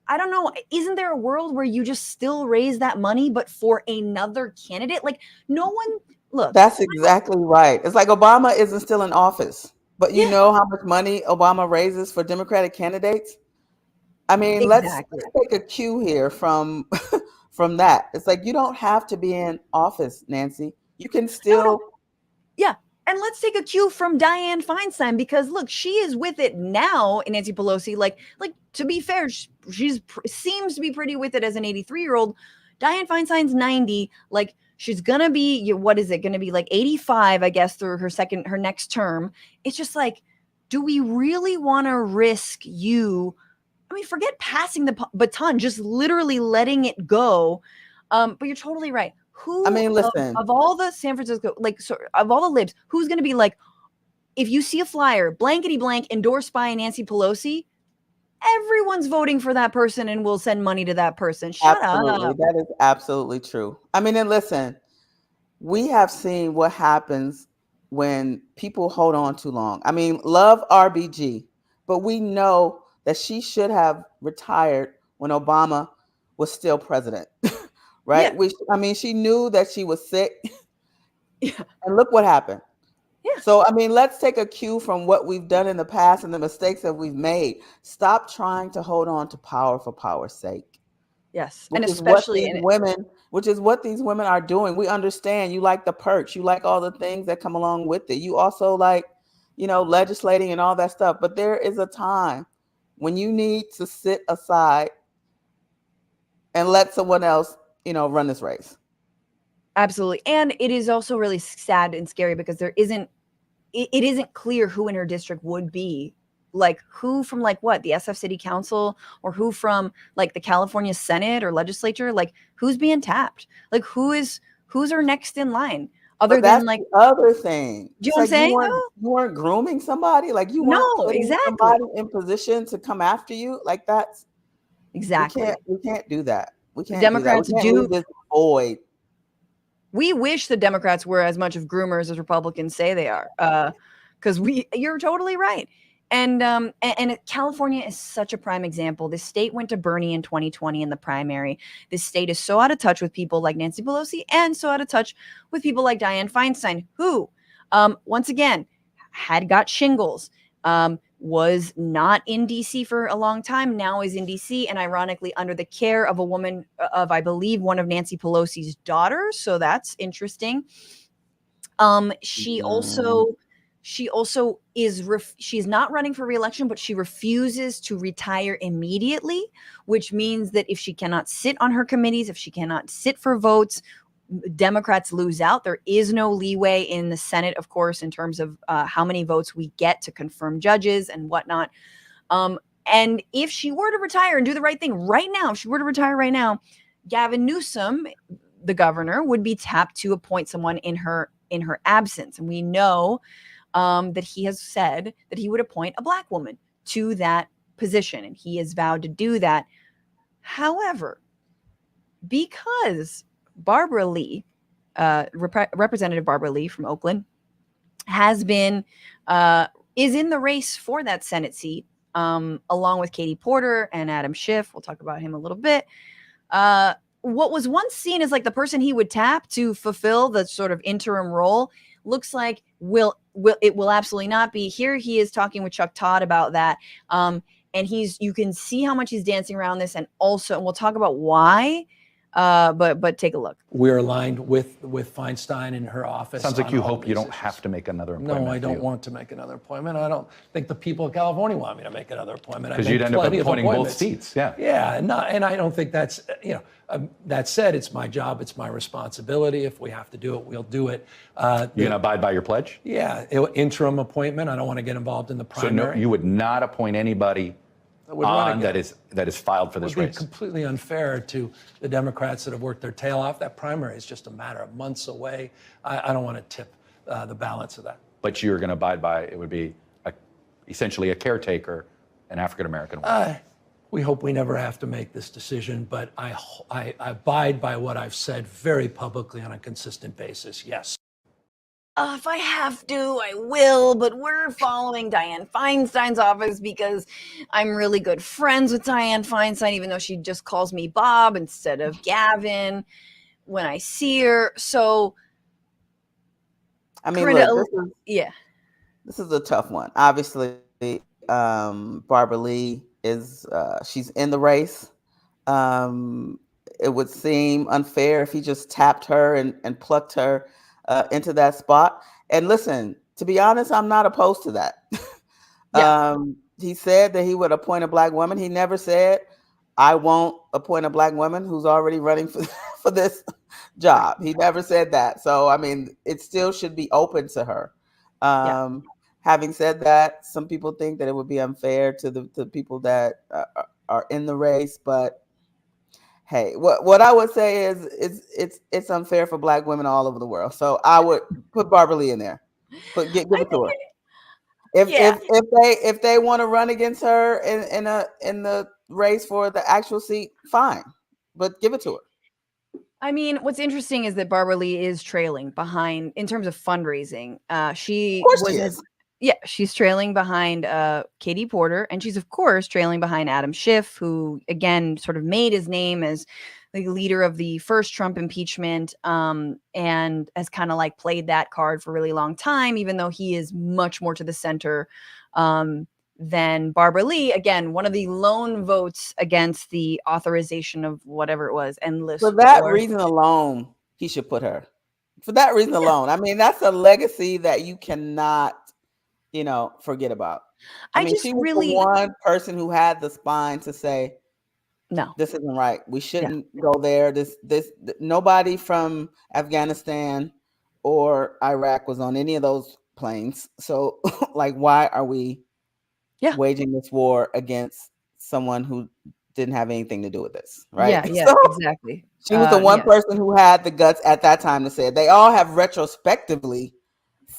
I don't know. Isn't there a world where you just still raise that money, but for another candidate? Like, no one, look. That's exactly right. It's like Obama isn't still in office, but you know how much money Obama raises for Democratic candidates? I mean, let's take a cue here from from that. It's like, you don't have to be in office, Nancy. You can still. Yeah. And let's take a cue from Dianne Feinstein, because look, she is with it now, Nancy Pelosi. Like to be fair, she's seems to be pretty with it as an 83-year-old. Dianne Feinstein's 90. Like, she's gonna be, what is it gonna be, like 85, I guess, through her next term. It's just like, do we really want to risk you? I mean, forget passing the baton, just literally letting it go. But you're totally right. Who, I mean, listen, of all the San Francisco, of all the libs, who's going to be like, if you see a flyer, blankety blank, endorsed by Nancy Pelosi, everyone's voting for that person and will send money to that person. Shut up. That is absolutely true. I mean, and listen, we have seen what happens when people hold on too long. I mean, love RBG, but we know that she should have retired when Obama was still president. Right? Yeah. I mean, she knew that she was sick. And look what happened. Yeah. So, I mean, let's take a cue from what we've done in the past and the mistakes that we've made. Stop trying to hold on to power for power's sake. Yes. And especially which is what these women are doing. We understand you like the perks, you like all the things that come along with it. You also like, legislating and all that stuff. But there is a time when you need to sit aside and let someone else run this race. Absolutely. And it is also really sad and scary because it isn't clear who in her district would be, like who from the SF City Council, or who from the California Senate or legislature, like who's being tapped, like who's her next in line, other than the other thing. Do you know what I'm saying? You weren't grooming somebody, like you weren't putting somebody in position to come after you. Like that's exactly. We can't do that. We can't. Democrats do this void. We wish the Democrats were as much of groomers as Republicans say they are, because you're totally right. And California is such a prime example. This state went to Bernie in 2020 in the primary. This state is so out of touch with people like Nancy Pelosi and so out of touch with people like Dianne Feinstein, who, once again, had got shingles, was not in DC for a long time, now is in DC, and ironically under the care of a woman of, I believe, one of Nancy Pelosi's daughters. So that's interesting. She also is, she's not running for re-election, but she refuses to retire immediately, which means that if she cannot sit on her committees, if she cannot sit for votes, Democrats lose out. There is no leeway in the Senate, of course, in terms of how many votes we get to confirm judges and whatnot. And if she were to retire and do the right thing right now, if she were to retire right now, Gavin Newsom, the governor, would be tapped to appoint someone in her absence. And we know that he has said that he would appoint a Black woman to that position, and he has vowed to do that. However, because Barbara Lee, Representative Barbara Lee from Oakland, is in the race for that Senate seat, along with Katie Porter and Adam Schiff. We'll talk about him a little bit. What was once seen as like the person he would tap to fulfill the sort of interim role looks like it will absolutely not be. Here he is talking with Chuck Todd about that. And you can see how much he's dancing around this, and we'll talk about why. But take a look. We're aligned with Feinstein in her office. Sounds like on you all hope of you these don't issues. have to make another appointment. No, I don't want to make another appointment. I don't think the people of California want me to make another appointment. Because you'd end up appointing both seats. Yeah. Yeah, and I don't think that's, that said, it's my job, it's my responsibility. If we have to do it, we'll do it. You're going to abide by your pledge? Yeah, interim appointment. I don't want to get involved in the primary. So no, you would not appoint anybody that is filed for this race. It would be race. completely unfair to the Democrats that have worked their tail off. That primary is just a matter of months away. I don't want to tip the balance of that. But you're going to abide by, it would be essentially a caretaker, an African-American woman. We hope we never have to make this decision, but I abide by what I've said very publicly on a consistent basis, yes. If I have to, I will, but we're following Dianne Feinstein's office because I'm really good friends with Dianne Feinstein, even though she just calls me Bob instead of Gavin when I see her. So, I mean, Karinda, look, this is a tough one. Obviously, Barbara Lee is, she's in the race. It would seem unfair if he just tapped her and plucked her into that spot. And listen, to be honest, I'm not opposed to that. He said that he would appoint a black woman. He never said, I won't appoint a black woman who's already running for this job. He never said that. So, I mean, it still should be open to her. Having said that, some people think that it would be unfair to the people that are in the race, but hey, what I would say is it's unfair for black women all over the world. So I would put Barbara Lee in there. Give it to her. If they want to run against her in the race for the actual seat, fine, but give it to her. I mean, what's interesting is that Barbara Lee is trailing behind in terms of fundraising. She's trailing behind Katie Porter, and she's of course trailing behind Adam Schiff, who again sort of made his name as the leader of the first Trump impeachment, and has kind of like played that card for a really long time, even though he is much more to the center than Barbara Lee. Again, one of the lone votes against the authorization of whatever it was, endless. For that reason alone, he should put her. For that reason alone, I mean, that's a legacy that you cannot, forget about. I mean, she was the one person who had the spine to say, no, this isn't right. We shouldn't go there. This nobody from Afghanistan or Iraq was on any of those planes. So like, why are we waging this war against someone who didn't have anything to do with this? Right. Yeah, so exactly. She was the one person who had the guts at that time to say it. They all have retrospectively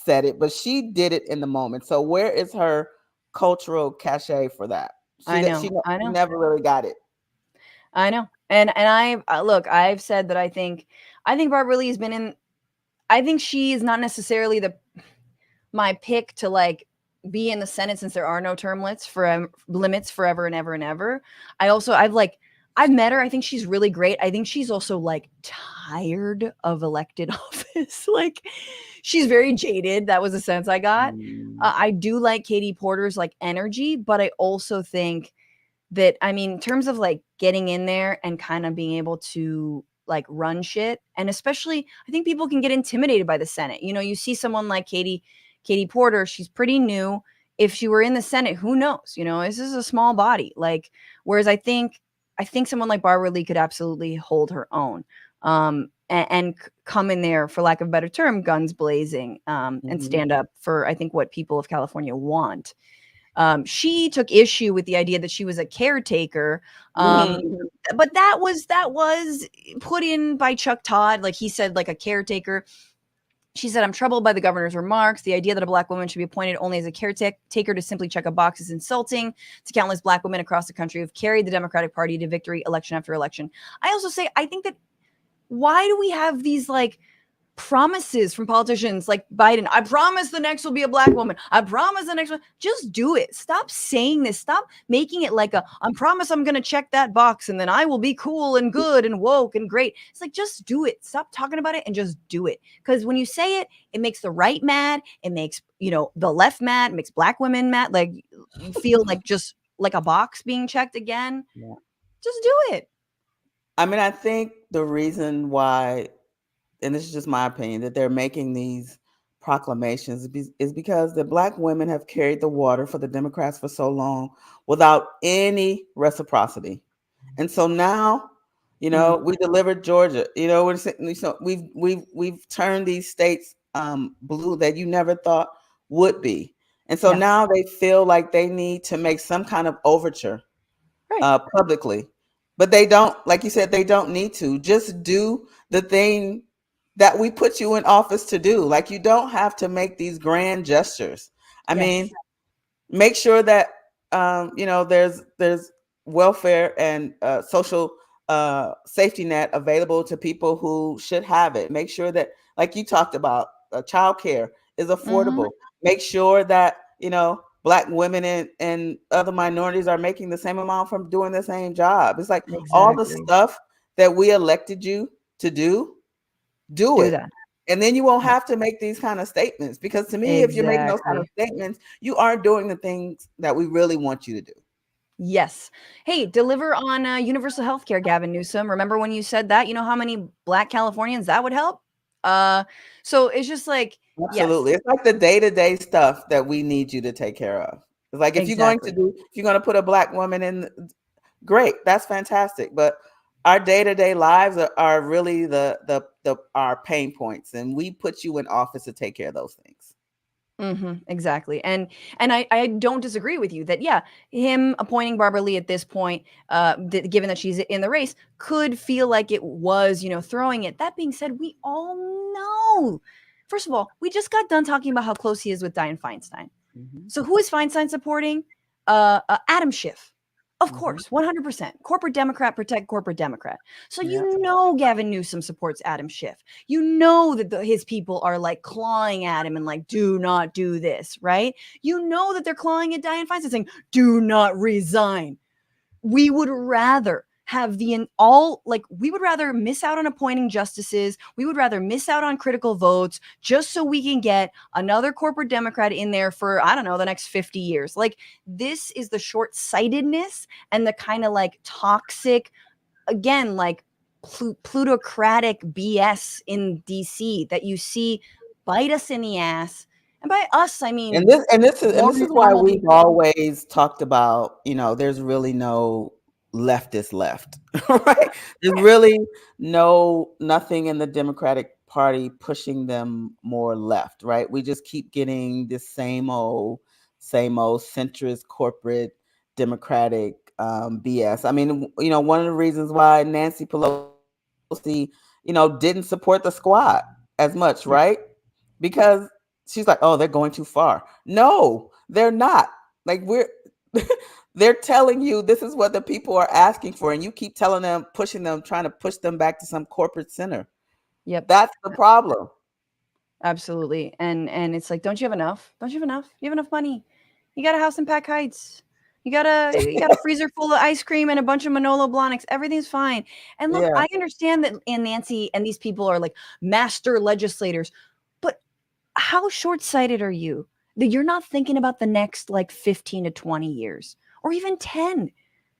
said it, but she did it in the moment. So where is her cultural cachet for that? I know. She never really got it. I know. And I've said that I think Barbara Lee has been in, I think she is not necessarily my pick to like be in the Senate, since there are no term limits forever and ever and ever. I've met her. I think she's really great. I think she's also like tired of elected office. Like, she's very jaded. That was the sense I got. I do like Katie Porter's like energy, but I also think that, I mean, in terms of like getting in there and kind of being able to like run shit, and especially I think people can get intimidated by the Senate. You see someone like Katie Porter, she's pretty new. If she were in the Senate, who knows? This is a small body. Like, whereas I think someone like Barbara Lee could absolutely hold her own, and come in there, for lack of a better term, guns blazing, and stand up for, I think, what people of California want. She took issue with the idea that she was a caretaker, but that was put in by Chuck Todd. Like, he said, like, a caretaker. She said, I'm troubled by the governor's remarks. The idea that a black woman should be appointed only as a caretaker to simply check a box is insulting to countless black women across the country who've carried the Democratic Party to victory election after election. I also say, I think that, why do we have these like promises from politicians like Biden? I promise the next will be a black woman. I promise the next one. Just do it. Stop saying this. Stop making it like I promise I'm going to check that box and then I will be cool and good and woke and great. It's like, just do it. Stop talking about it and just do it. Because when you say it, it makes the right mad. It makes, the left mad. It makes black women mad. Like, you feel like just like a box being checked again. Yeah. Just do it. I mean, I think the reason why, and this is just my opinion, that they're making these proclamations is because the Black women have carried the water for the Democrats for so long without any reciprocity. And so now, we delivered Georgia. We've turned these states blue that you never thought would be. And so now they feel like they need to make some kind of overture publicly. But they don't, like you said, they don't need to. Just do the thing that we put you in office to do. Like, you don't have to make these grand gestures. I mean, make sure that there's welfare and social safety net available to people who should have it. Make sure that, like you talked about, childcare is affordable. Make sure that Black women and other minorities are making the same amount from doing the same job. It's like all the stuff that we elected you to do it. That. And then you won't have to make these kind of statements, because to me, if you're making those kind of statements, you aren't doing the things that we really want you to do. Yes. Hey, deliver on universal health care, Gavin Newsom. Remember when you said that? You know how many Black Californians that would help? So it's just like, absolutely. It's like the day-to-day stuff that we need you to take care of. It's like, if you're going to put a Black woman in, great, that's fantastic. But our day-to-day lives are really our pain points, and we put you in office to take care of those things. Exactly. And I don't disagree with you that, him appointing Barbara Lee at this point, given that she's in the race, could feel like it was, throwing it. That being said, we all know, first of all, we just got done talking about how close he is with Dianne Feinstein. So who is Feinstein supporting? Adam Schiff. Of course, 100%. Corporate Democrat, protect corporate Democrat. So Gavin Newsom supports Adam Schiff. You know that his people are like clawing at him and like, do not do this, right? You know that they're clawing at Dianne Feinstein saying, do not resign. We would rather have we would rather miss out on appointing justices. We would rather miss out on critical votes just so we can get another corporate Democrat in there for, I don't know, the next 50 years. Like, this is the short-sightedness and the kind of like toxic, again, like plutocratic BS in DC that you see bite us in the ass. And by us, I mean, and this is why we've always talked about, there's really no leftist left, right? There's really nothing in the Democratic Party pushing them more left, right? We just keep getting this same old centrist corporate Democratic BS. I mean, one of the reasons why Nancy Pelosi, didn't support the squad as much, right? Because she's like, oh, they're going too far. No, they're not. Like, they're telling you this is what the people are asking for, and you keep telling them, trying to push them back to some corporate center. Yep. That's the problem. Absolutely. And it's like, don't you have enough? You have enough money. You got a house in Pack Heights. You got a freezer full of ice cream and a bunch of Manolo Blahniks. Everything's fine. And look, I understand that Nancy and these people are like master legislators, but how short-sighted are you that you're not thinking about the next like 15 to 20 years or even 10?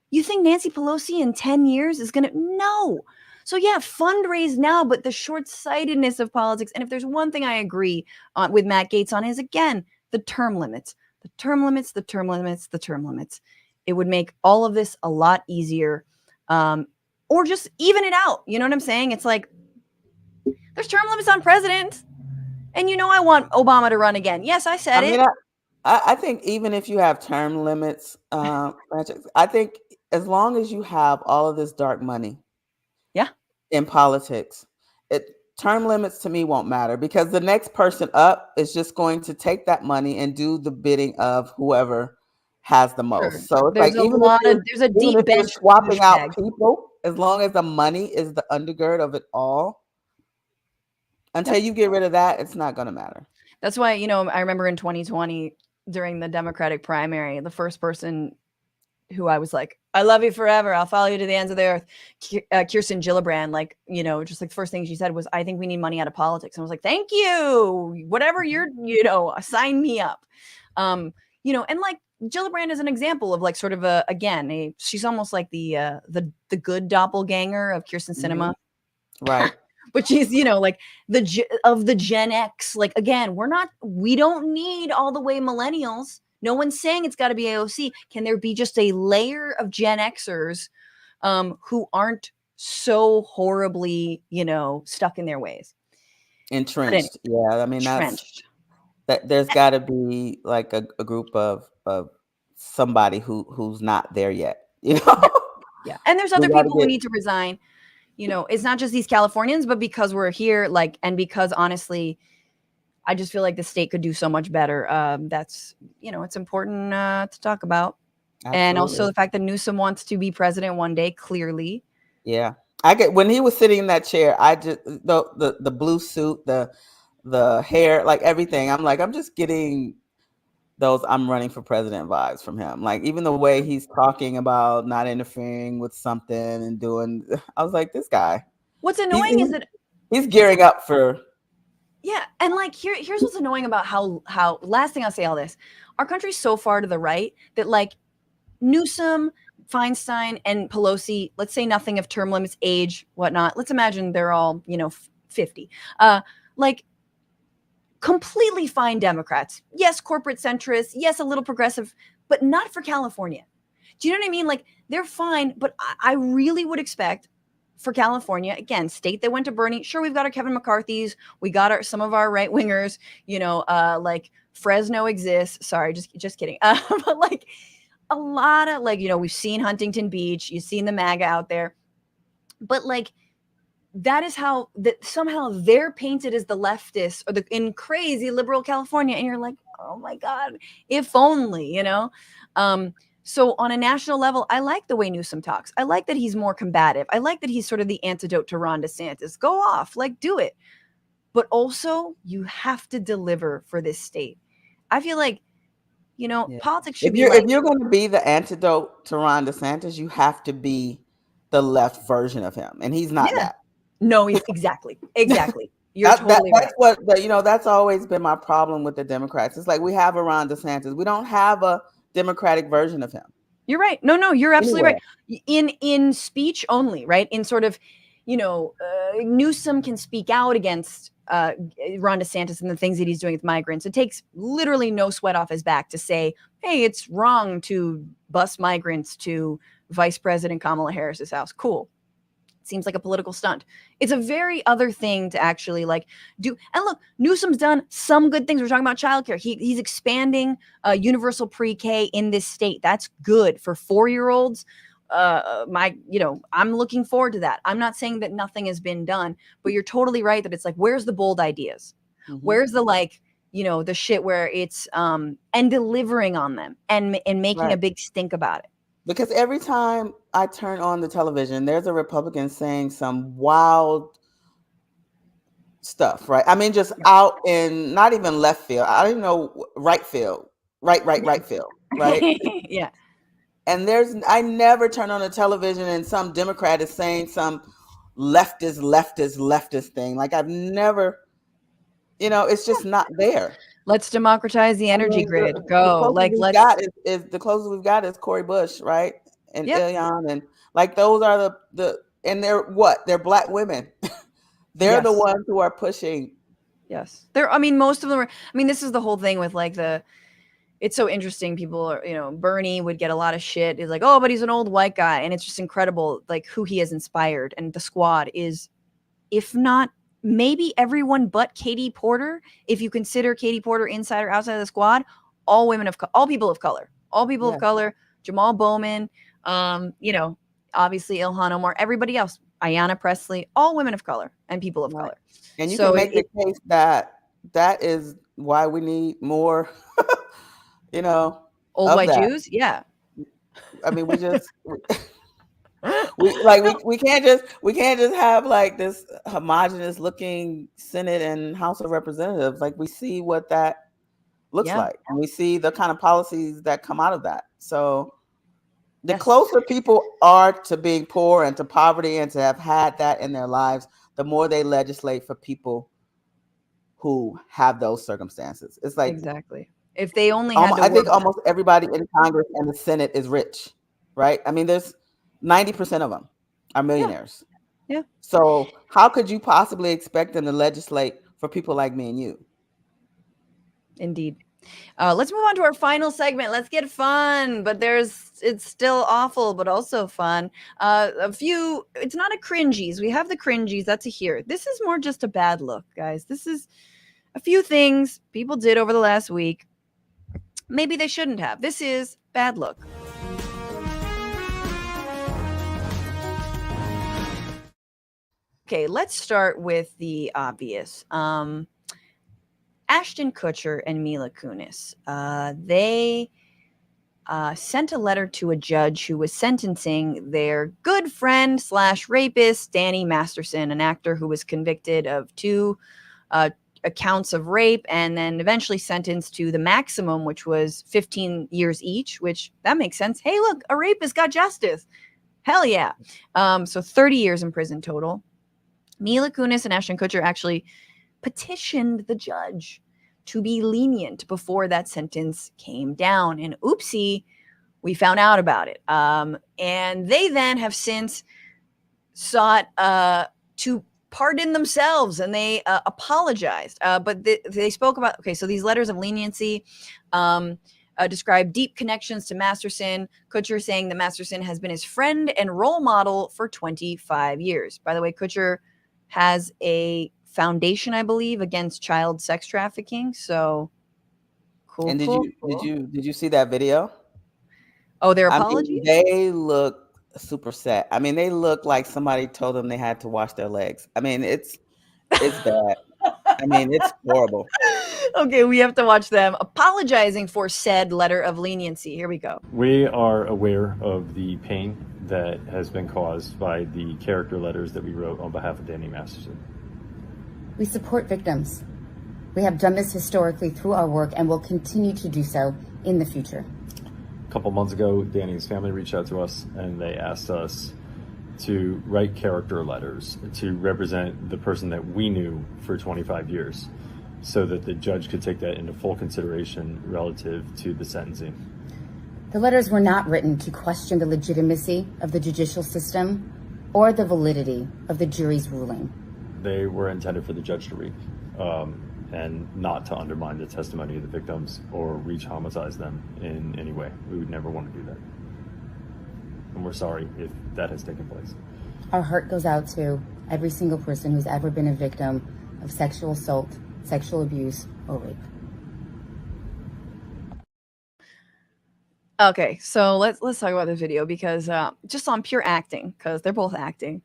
You think Nancy Pelosi in 10 years is going to? No. So fundraise now, but the short-sightedness of politics. And if there's one thing I agree with Matt Gaetz on is, again, the term limits. The term limits. It would make all of this a lot easier, or just even it out. You know what I'm saying? It's like, there's term limits on president. And I want Obama to run again. Yes, I said it. I think even if you have term limits, I think as long as you have all of this dark money in politics, term limits to me won't matter, because the next person up is just going to take that money and do the bidding of whoever has the most. Sure. So it's there's like, there's a deep bench swapping out people, as long as the money is the undergird of it all, until you get rid of that, it's not going to matter. That's why, I remember in 2020 during the Democratic primary, the first person who I was like, I love you forever, I'll follow you to the ends of the earth, Kirsten Gillibrand, like, just like the first thing she said was, I think we need money out of politics. And I was like, thank you, whatever you're, sign me up. And like, Gillibrand is an example of like sort of she's almost like the good doppelganger of Kirsten Sinema. Right. But she's, like the Gen X. Like, again, we don't need all the way millennials. No one's saying it's got to be AOC. Can there be just a layer of Gen Xers who aren't so horribly, stuck in their ways? Entrenched. Yeah. I mean, entrenched. There's got to be like a group of somebody who's not there yet, Yeah. And there's other people who need to resign. It's not just these Californians, but because we're here, and because honestly, I just feel like the state could do so much better. That's, it's important to talk about. Absolutely. And also the fact that Newsom wants to be president one day, clearly. Yeah. When he was sitting in that chair, I just, the blue suit, the hair, like everything, I'm just getting those I'm running for president vibes from him. Like even the way he's talking about not interfering with something and doing, I was like, this guy. What's annoying is that he's gearing up for. Yeah. And like, here's what's annoying about how last thing I'll say all this, our country's so far to the right that like Newsom, Feinstein, and Pelosi, let's say nothing of term limits, age, whatnot. Let's imagine they're all, 50. Like, completely fine Democrats. Yes, corporate centrists. Yes, a little progressive, but not for California. Do you know what I mean? Like they're fine, but I really would expect for California, again, state that went to Bernie. Sure, we've got our Kevin McCarthy's. We got some of our right wingers. Like Fresno exists. Sorry, just kidding. But like a lot of we've seen Huntington Beach. You've seen the MAGA out there, but like. That is how that somehow they're painted as the leftists or in crazy liberal California. And you're like, oh my God, if only, So on a national level, I like the way Newsom talks. I like that he's more combative. I like that he's sort of the antidote to Ron DeSantis. Go off, do it. But also you have to deliver for this state. I feel like, politics should be if you're going to be the antidote to Ron DeSantis, you have to be the left version of him. And he's not that. No, exactly. You're totally right. That's always been my problem with the Democrats. It's like we have a Ron DeSantis. We don't have a Democratic version of him. You're right. No, you're absolutely right. In speech only, right? In sort of, Newsom can speak out against Ron DeSantis and the things that he's doing with migrants. It takes literally no sweat off his back to say, hey, it's wrong to bus migrants to Vice President Kamala Harris's house. Cool. Seems like a political stunt. It's a very other thing to actually do. And look, Newsom's done some good things. We're talking about childcare. He's expanding universal pre-K in this state. That's good for 4-year-olds. I'm looking forward to that. I'm not saying that nothing has been done, but you're totally right that it's like, where's the bold ideas? Mm-hmm. Where's the the shit where it's and delivering on them and making a big stink about it. Because every time I turn on the television, there's a Republican saying some wild stuff, right? I mean, just out in not even left field. I don't even know right field, right field, right? Yeah. And I never turn on the television and some Democrat is saying some leftist thing. Like I've never, it's just not there. Let's democratize the energy grid. Go. The closest we've got is Cori Bush, right? And Elon, and those are and they're what? They're Black women. They're the ones who are pushing. Yes. Most of them are. This is the whole thing with it's so interesting. People are, Bernie would get a lot of shit. It's like, oh, but he's an old white guy. And it's just incredible, who he has inspired. And the squad is, if not, maybe everyone but Katie Porter, if you consider Katie Porter inside or outside of the squad, all people of color, of color, Jamal Bowman, obviously Ilhan Omar, everybody else, Ayanna Pressley, all women of color and people of color. And you can make the case that is why we need more, old white Jews. Yeah. We just, we can't just have this homogenous looking Senate and House of Representatives. We see what that looks like, and we see the kind of policies that come out of that. So the closer people are to being poor and to poverty and to have had that in their lives, the more they legislate for people who have those circumstances. It's exactly. If they only had to I think work- almost everybody in Congress and the Senate is rich, right? I mean, there's 90% of them are millionaires. Yeah. So how could you possibly expect them to legislate for people like me and you? Indeed. Let's move on to our final segment. Let's get fun, but it's still awful, but also fun. It's not a cringies. We have the cringies. That's a here. This is more just a bad look, guys. This is a few things people did over the last week. Maybe they shouldn't have. This is bad look. Okay, let's start with the obvious. Ashton Kutcher and Mila Kunis. They sent a letter to a judge who was sentencing their good friend / rapist, Danny Masterson, an actor who was convicted of 2 accounts of rape and then eventually sentenced to the maximum, which was 15 years each, which that makes sense. Hey, look, a rapist got justice. Hell yeah. So 30 years in prison total. Mila Kunis and Ashton Kutcher actually petitioned the judge to be lenient before that sentence came down. And oopsie, we found out about it. And they then have since sought to pardon themselves, and they apologized. But they spoke about, okay, so these letters of leniency describe deep connections to Masterson. Kutcher saying that Masterson has been his friend and role model for 25 years. By the way, Kutcher has a foundation, I believe, against child sex trafficking. So cool. And cool. did you see that video? Oh, their apology? I mean, they look super sad. I mean, they look like somebody told them they had to wash their legs. I mean, it's bad. I mean, it's horrible. Okay, we have to watch them apologizing for said letter of leniency. Here we go. We are aware of the pain that has been caused by the character letters that we wrote on behalf of Danny Masterson. We support victims. We have done this historically through our work and will continue to do so in the future. A couple months ago, Danny's family reached out to us and they asked us to write character letters to represent the person that we knew for 25 years so that the judge could take that into full consideration relative to the sentencing. The letters were not written to question the legitimacy of the judicial system or the validity of the jury's ruling. They were intended for the judge to read and not to undermine the testimony of the victims or re-traumatize them in any way. We would never want to do that. And we're sorry if that has taken place. Our heart goes out to every single person who's ever been a victim of sexual assault, sexual abuse, or rape. Okay, so let's talk about this video because just on pure acting, because they're both acting.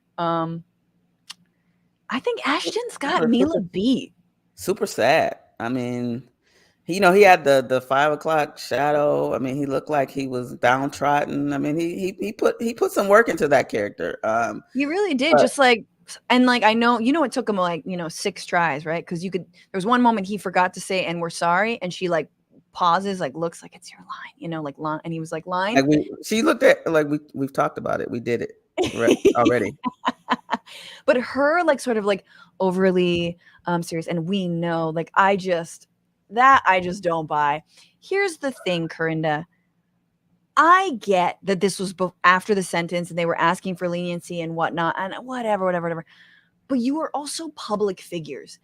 I think Ashton's got Mila beat. Super sad. I mean, he had the 5 o'clock shadow. I mean, he looked like he was downtrodden. I mean, he put some work into that character. He really did. Just like, and like, I know, it took him like, 6 tries, right? Because there was one moment he forgot to say, and we're sorry. And she like pauses, like looks like it's your line, like line. And he was like, line. Like she looked at, like we've talked about it. We did it already. But her like sort of like overly serious. And we know, like, I just don't buy. Here's the thing, Karinda. I get that this was after the sentence and they were asking for leniency and whatnot and whatever. But you are also public figures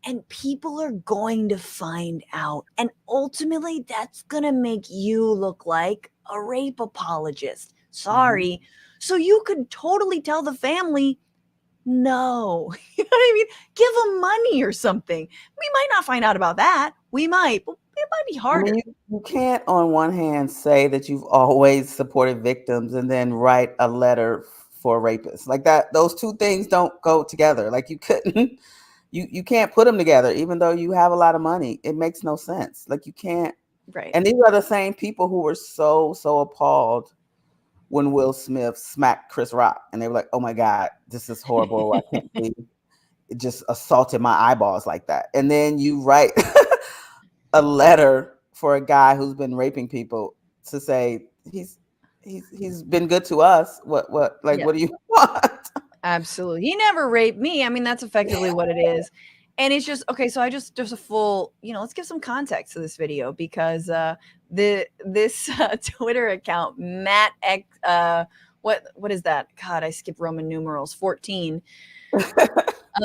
and people are going to find out. And ultimately, that's going to make you look like a rape apologist. Sorry. Mm-hmm. So you could totally tell the family, no. You know what I mean? Give them money or something. We might not find out about that. We might, but it might be harder. I mean, you can't on one hand say that you've always supported victims and then write a letter for rapists. Like that, those two things don't go together. Like you couldn't, you can't put them together, even though you have a lot of money. It makes no sense. Like you can't. Right. And these are the same people who were so appalled when Will Smith smacked Chris Rock, and they were like, "Oh my God, this is horrible! I can't believe it just assaulted my eyeballs like that." And then you write a letter for a guy who's been raping people to say he's been good to us. What do you want? Absolutely, he never raped me. I mean, that's effectively what it is. And it's just okay. So I just a full, let's give some context to this video because this Twitter account, Matt X, what is that? God, I skipped Roman numerals. 14.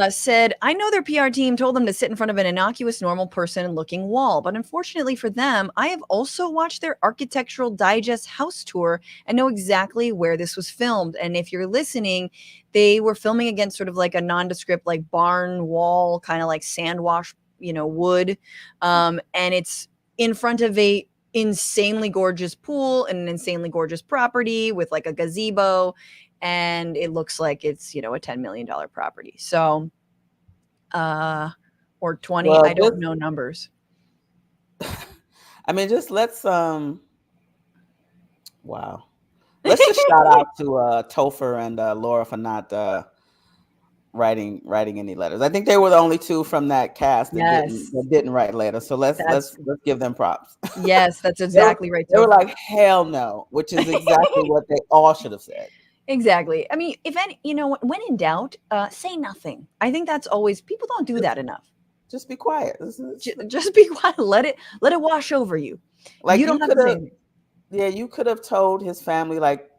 Said, I know their PR team told them to sit in front of an innocuous, normal person looking wall. But unfortunately for them, I have also watched their Architectural Digest house tour and know exactly where this was filmed. And if you're listening, they were filming against sort of like a nondescript, like barn wall, kind of like sand wash, wood. And it's in front of a insanely gorgeous pool and an insanely gorgeous property with like a gazebo. And it looks like it's, a $10 million property. So, or 20, Well, I don't know numbers. I mean, just let's, wow. Let's just shout out to Topher and Laura for not writing any letters. I think they were the only two from that cast that didn't write letters. So let's give them props. Yes, that's exactly right. They were like, hell no, which is exactly what they all should have said. Exactly. I mean, if any, when in doubt, say nothing. I think that's always, people don't do that enough. Just be quiet. Just be quiet. Let it wash over you. Like you don't have to say anything. Yeah, you could have told his family, like,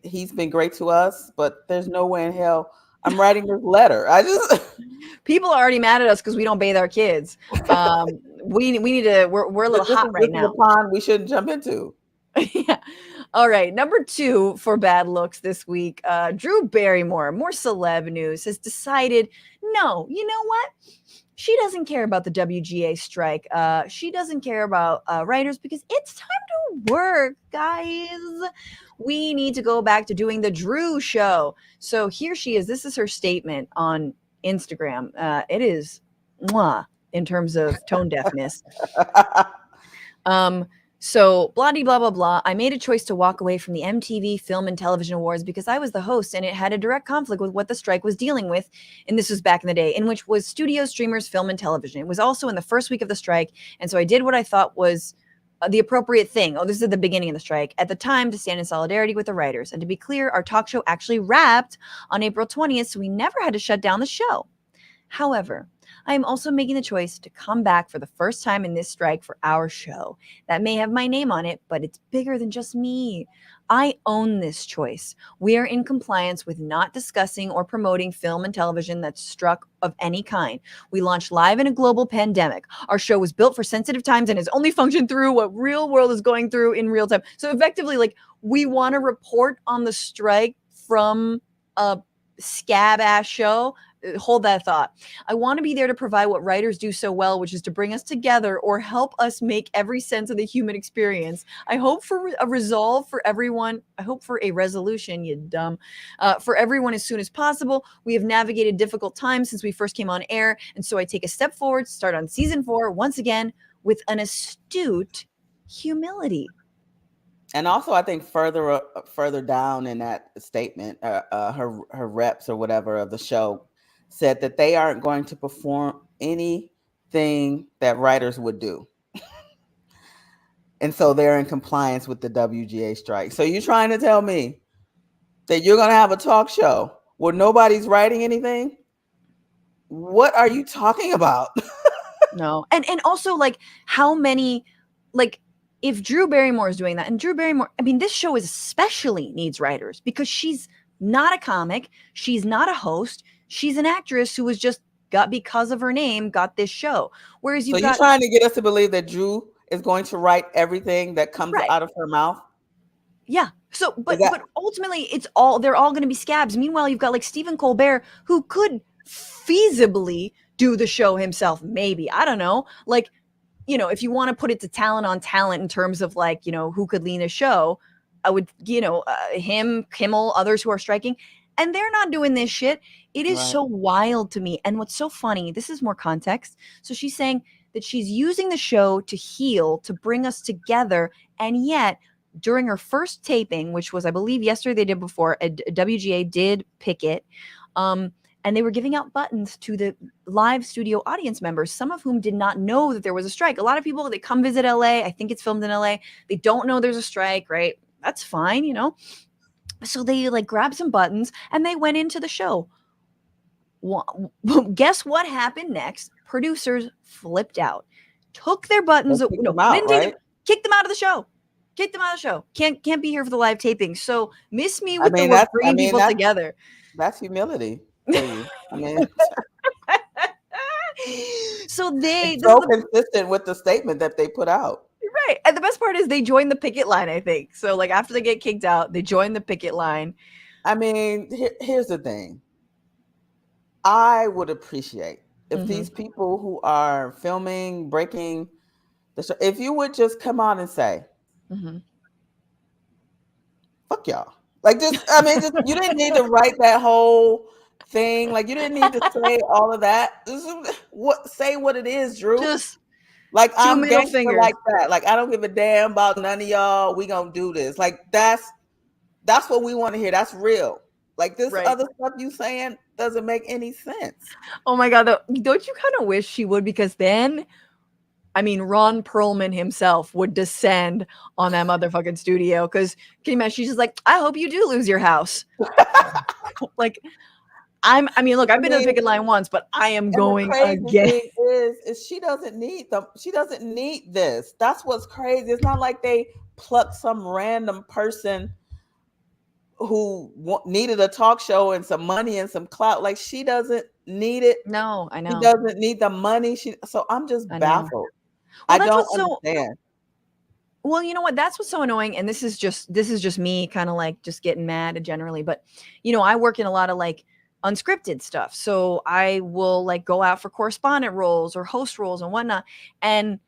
he's been great to us, but there's no way in hell I'm writing this letter. People are already mad at us because we don't bathe our kids. We need to. We're a little hot right now. This is a pond we shouldn't jump into. Yeah. All right. Number 2 for bad looks this week. Drew Barrymore, more celeb news, has decided, no, you know what? She doesn't care about the WGA strike. She doesn't care about writers because it's time to work, guys. We need to go back to doing the Drew show. So here she is. This is her statement on Instagram. It is mwah in terms of tone deafness. So blah, blah, blah, blah. I made a choice to walk away from the MTV Film and Television Awards because I was the host and it had a direct conflict with what the strike was dealing with. And this was back in the day, in which was studio, streamers, film, and television. It was also in the first week of the strike. And so I did what I thought was the appropriate thing. Oh, this is at the beginning of the strike. At the time, to stand in solidarity with the writers. And to be clear, our talk show actually wrapped on April 20th, so we never had to shut down the show. However, I am also making the choice to come back for the first time in this strike for our show. That may have my name on it, but it's bigger than just me. I own this choice. We are in compliance with not discussing or promoting film and television that's struck of any kind. We launched live in a global pandemic. Our show was built for sensitive times and has only functioned through what real world is going through in real time. So effectively, like, we want to report on the strike from a scab ass show. Hold that thought. I want to be there to provide what writers do so well, which is to bring us together or help us make every sense of the human experience. I hope for a resolve for everyone. I hope for a resolution, you dumb, for everyone as soon as possible. We have navigated difficult times since we first came on air. And so I take a step forward, start on season 4 once again with an astute humility. And also, I think further down in that statement, her reps or whatever of the show said that they aren't going to perform anything that writers would do. And so they're in compliance with the WGA strike. So you're trying to tell me that you're going to have a talk show where nobody's writing anything? What are you talking about? No. And also, like, how many, like, if Drew Barrymore is doing that, and Drew Barrymore, I mean, this show especially needs writers because she's not a comic. She's not a host. She's an actress who was just because of her name, got this show. Whereas you're trying to get us to believe that Drew is going to write everything that comes out of her mouth? Yeah. So, but ultimately they're all going to be scabs. Meanwhile, you've got like Stephen Colbert, who could feasibly do the show himself. Maybe, I don't know. Like, if you want to put it to talent on talent in terms of like, who could lean a show, I would, him, Kimmel, others who are striking. And they're not doing this shit. It is so wild to me. And what's so funny, this is more context. So she's saying that she's using the show to heal, to bring us together. And yet, during her first taping, which was, I believe, yesterday, the day before, WGA did picket, and they were giving out buttons to the live studio audience members, some of whom did not know that there was a strike. A lot of people, they come visit LA. I think it's filmed in LA. They don't know there's a strike, right? That's fine, So they like grabbed some buttons and they went into the show. Guess what happened next? Producers flipped out, took their buttons. Kicked them out, right? Kicked them out of the show. Kicked them out of the show. Can't be here for the live taping. So miss me with we're bringing people together. That's humility for you. I mean, so it's so consistent with the statement that they put out. Right. And the best part is they joined the picket line, I think. So like after they get kicked out, they join the picket line. I mean, here's the thing. I would appreciate if these people who are filming, breaking the show, if you would just come on and say, fuck y'all. Like just you didn't need to write that whole thing. Like you didn't need to say all of that. Say what it is, Drew. Just like I'm gangster like that. Like I don't give a damn about none of y'all. We gonna do this. Like that's what we want to hear. That's real. Like this other stuff you saying doesn't make any sense. Oh my God. Don't you kind of wish she would? Because then, I mean, Ron Perlman himself would descend on that motherfucking studio. Because can you imagine? She's just like, I hope you do lose your house. Like, I've been to the picket line once, but I am going again. Is she doesn't need them. She doesn't need this. That's what's crazy. It's not like they plucked some random person who needed a talk show and some money and some clout. Like she doesn't need it. No, I know. She doesn't need the money. So I'm just baffled. Well, I don't understand. Well, you know what? That's what's so annoying. And this is just me kind of like just getting mad generally. But, you know, I work in a lot of like unscripted stuff. So I will like go out for correspondent roles or host roles and whatnot. And,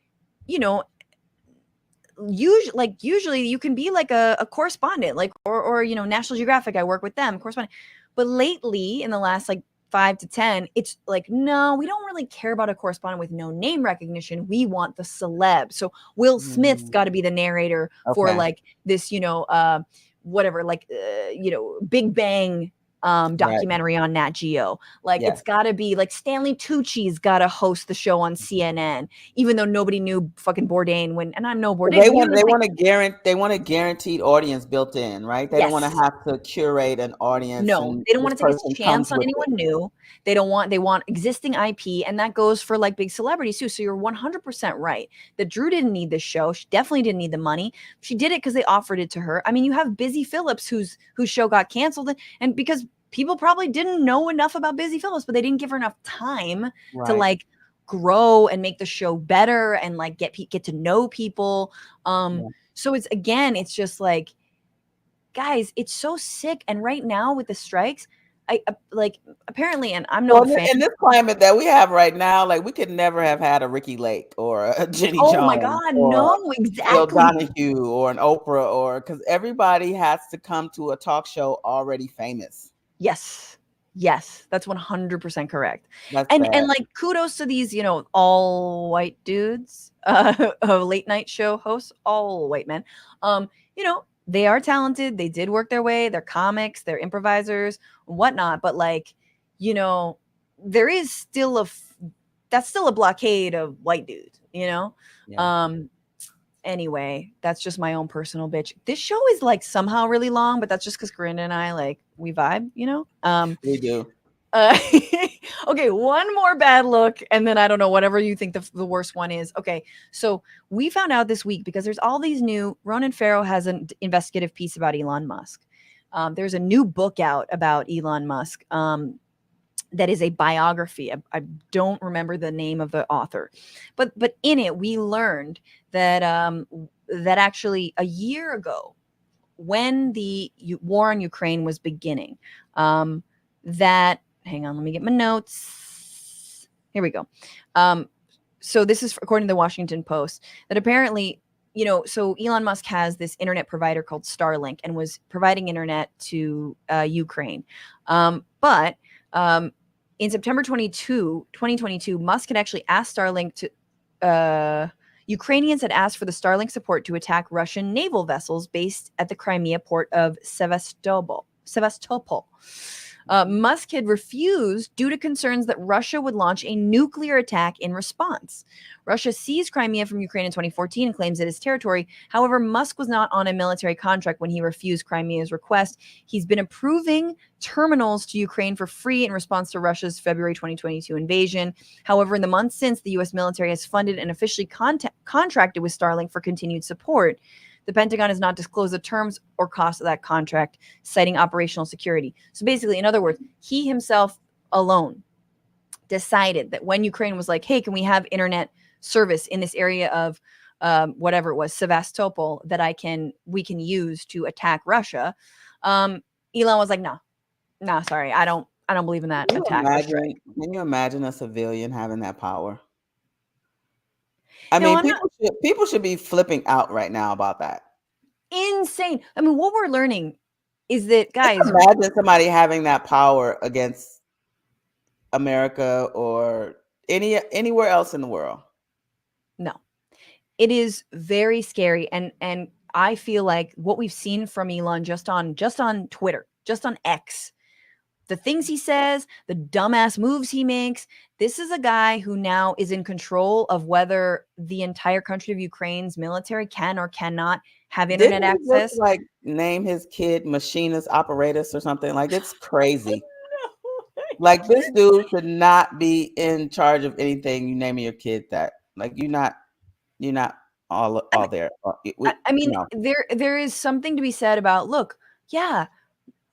you know, usually you can be like a correspondent, like, or, you know, National Geographic, I work with them, correspondent. But lately in the last like 5 to 10, it's like, no, we don't really care about a correspondent with no name recognition. We want the celeb. So Will Smith's got to be the narrator for like this, you know, whatever, like, you know, Big Bang documentary on Nat Geo. Like it's got to be like Stanley Tucci's got to host the show on CNN, even though nobody knew fucking Bourdain and I know Bourdain. They want a guaranteed audience built in, right? They don't want to have to curate an audience. No, they don't want to take a chance on anyone new. They want existing IP, and that goes for like big celebrities too. So you're 100% right that Drew didn't need this show. She definitely didn't need the money. She did it because they offered it to her. I mean, you have Busy Phillips whose show got canceled, and because people probably didn't know enough about Busy Phillips, but they didn't give her enough time to like grow and make the show better and like get to know people. So it's just like, guys, it's so sick. And right now with the strikes, I like apparently, and I'm no fan. In this climate that we have right now, like we could never have had a Ricky Lake or a Jenny Jones. Oh my God, no, exactly. Bill Donahue or an Oprah, or because everybody has to come to a talk show already famous. Yes, that's 100% correct. And like kudos to these, you know, all white dudes, late night show hosts, all white men. You know, they are talented. They did work their way. They're comics, they're improvisers, whatnot. But like, you know, there is still that's still a blockade of white dudes, you know? Yeah. Anyway, that's just my own personal bitch. This show is like somehow really long, but that's just because Karinda and I like we vibe, you know? We do. Okay, one more bad look, and then I don't know, whatever you think the worst one is. Okay, so we found out this week because there's all these new. Ronan Farrow has an investigative piece about Elon Musk. There's a new book out about Elon Musk. That is a biography. I don't remember the name of the author, but in it we learned that that actually a year ago, when the war on Ukraine was beginning, that hang on, let me get my notes. Here we go. So this is according to the Washington Post that apparently, you know, so Elon Musk has this internet provider called Starlink and was providing internet to Ukraine, but in September 2022, Musk had actually asked Starlink to, Ukrainians had asked for the Starlink support to attack Russian naval vessels based at the Crimea port of Sevastopol. Musk had refused due to concerns that Russia would launch a nuclear attack in response. Russia seized Crimea from Ukraine in 2014 and claims it as territory. However, Musk was not on a military contract when he refused Crimea's request. He's been approving terminals to Ukraine for free in response to Russia's February 2022 invasion. However, in the months since, the U.S. military has funded and officially contracted with Starlink for continued support. The Pentagon has not disclosed the terms or cost of that contract, citing operational security. So basically, in other words, he himself alone decided that when Ukraine was like, hey, can we have internet service in this area of whatever it was, Sevastopol, that we can use to attack Russia, Elon was like, no, sorry, I don't believe in that attack or strike. Can you imagine a civilian having that power? I mean, people should be flipping out right now about that. Insane. I mean, what we're learning is that, guys, imagine somebody having that power against America or anywhere else in the world. No, it is very scary, and I feel like what we've seen from Elon just on Twitter, just on X, the things he says, the dumbass moves he makes. This is a guy who now is in control of whether the entire country of Ukraine's military can or cannot have internet access. Like name his kid Machinist Apparatus or something. Like, it's crazy. Like, this dude should not be in charge of anything. You name your kid that. Like, you're not all there. I mean, there is something to be said about, look, yeah,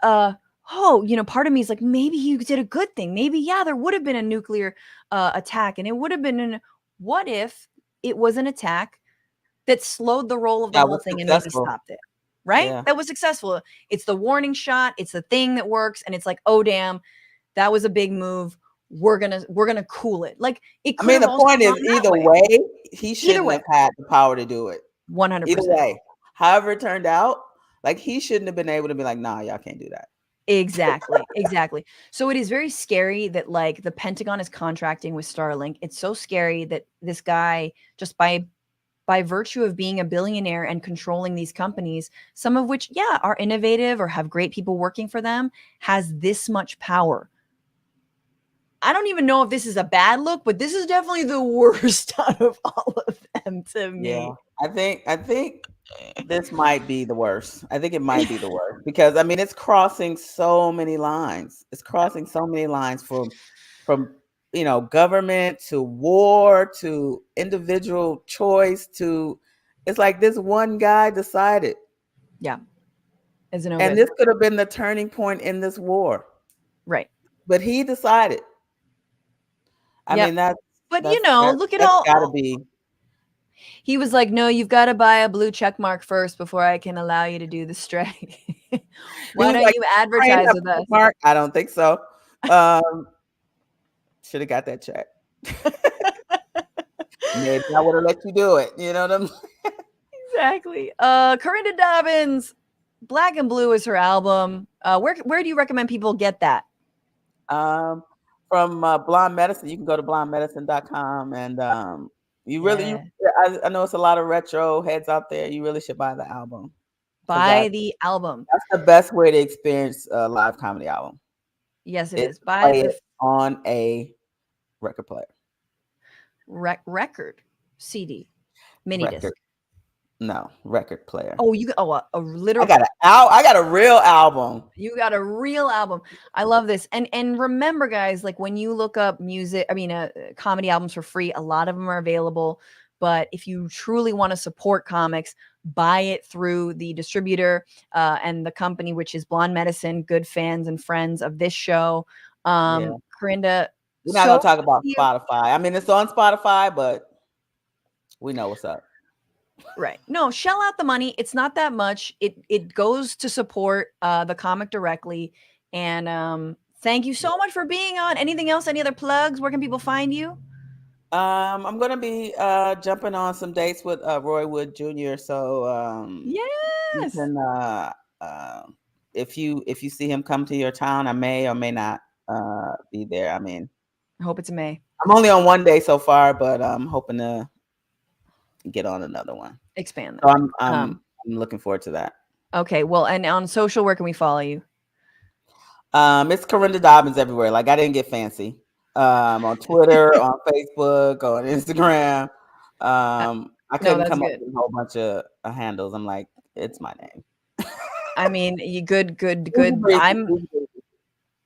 part of me is like, maybe he did a good thing. Maybe, yeah, there would have been a nuclear attack, and it would have been what if it was an attack that slowed the roll of the whole thing and maybe stopped it, right? Yeah. That was successful. It's the warning shot. It's the thing that works, and it's like, oh damn, that was a big move. We're gonna cool it. Like, it. I mean, the point is, either way, he shouldn't have had the power to do it. 100%. Either way, however it turned out, like, he shouldn't have been able to be like, nah, y'all can't do that. Exactly. So it is very scary that, like, the Pentagon is contracting with Starlink. It's so scary that this guy, just by virtue of being a billionaire and controlling these companies, some of which, yeah, are innovative or have great people working for them, has this much power. I don't even know if this is a bad look, but this is definitely the worst out of all of them to me. Yeah, I think this might be the worst. I think it might be the worst because, I mean, it's crossing so many lines. It's crossing so many lines from government to war to individual choice to, it's like this one guy decided. Yeah. And this could have been the turning point in this war. Right. But he decided. I mean, look at all. Gotta be. He was like, no, you've got to buy a blue check mark first before I can allow you to do the strike. Why don't you advertise with us? Mark? I don't think so. Should have got that check. Maybe I would have let you do it. You know what I'm saying? Exactly. Karinda Dobbins, Black and Blue is her album. Where do you recommend people get that? From Blonde Medicine. You can go to blondemedicine.com, and you really, I know it's a lot of retro heads out there. You really should buy the album. Buy the album. That's the best way to experience a live comedy album. Yes, it is. Buy it on a record player. Record CD, mini disc. No, record player. Oh, a literal. I got a real album. You got a real album. I love this. And remember, guys, like, when you look up comedy albums for free, a lot of them are available. But if you truly want to support comics, buy it through the distributor and the company, which is Blonde Medicine, good fans and friends of this show. Karinda, we're not gonna talk about Spotify. I mean, it's on Spotify, but we know what's up. Right. No, shell out the money. It's not that much. It goes to support the comic directly. And thank you so much for being on. Anything else? Any other plugs? Where can people find you? I'm gonna be jumping on some dates with Roy Wood Jr. So yes. You can, if you see him come to your town, I may or may not be there. I mean, I hope it's May. I'm only on one day so far, but I'm hoping to get on another one. Expand. So I'm looking forward to that. Okay. Well, and on social, where can we follow you? It's Karinda Dobbins everywhere. Like, I didn't get fancy. On Twitter, on Facebook, on Instagram. I couldn't come up with a whole bunch of handles. I'm like, it's my name. I mean, you good.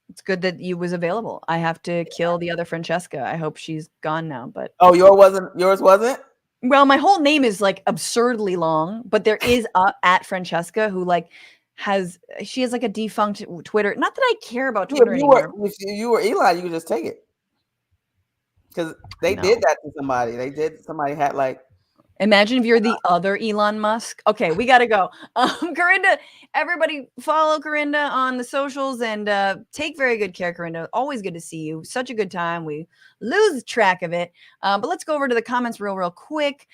It's good that you was available. I have to kill the other Francesca. I hope she's gone now. But yours wasn't. Well, my whole name is like absurdly long, but there is at Francesca who like she has like a defunct Twitter. Not that I care about Twitter anymore. If you were Elon, you could just take it. Because they did that to somebody. Somebody had like. Imagine if you're the other Elon Musk. Okay, we got to go. Karinda, everybody follow Karinda on the socials and take very good care, Karinda. Always good to see you. Such a good time. We lose track of it. But let's go over to the comments real quick.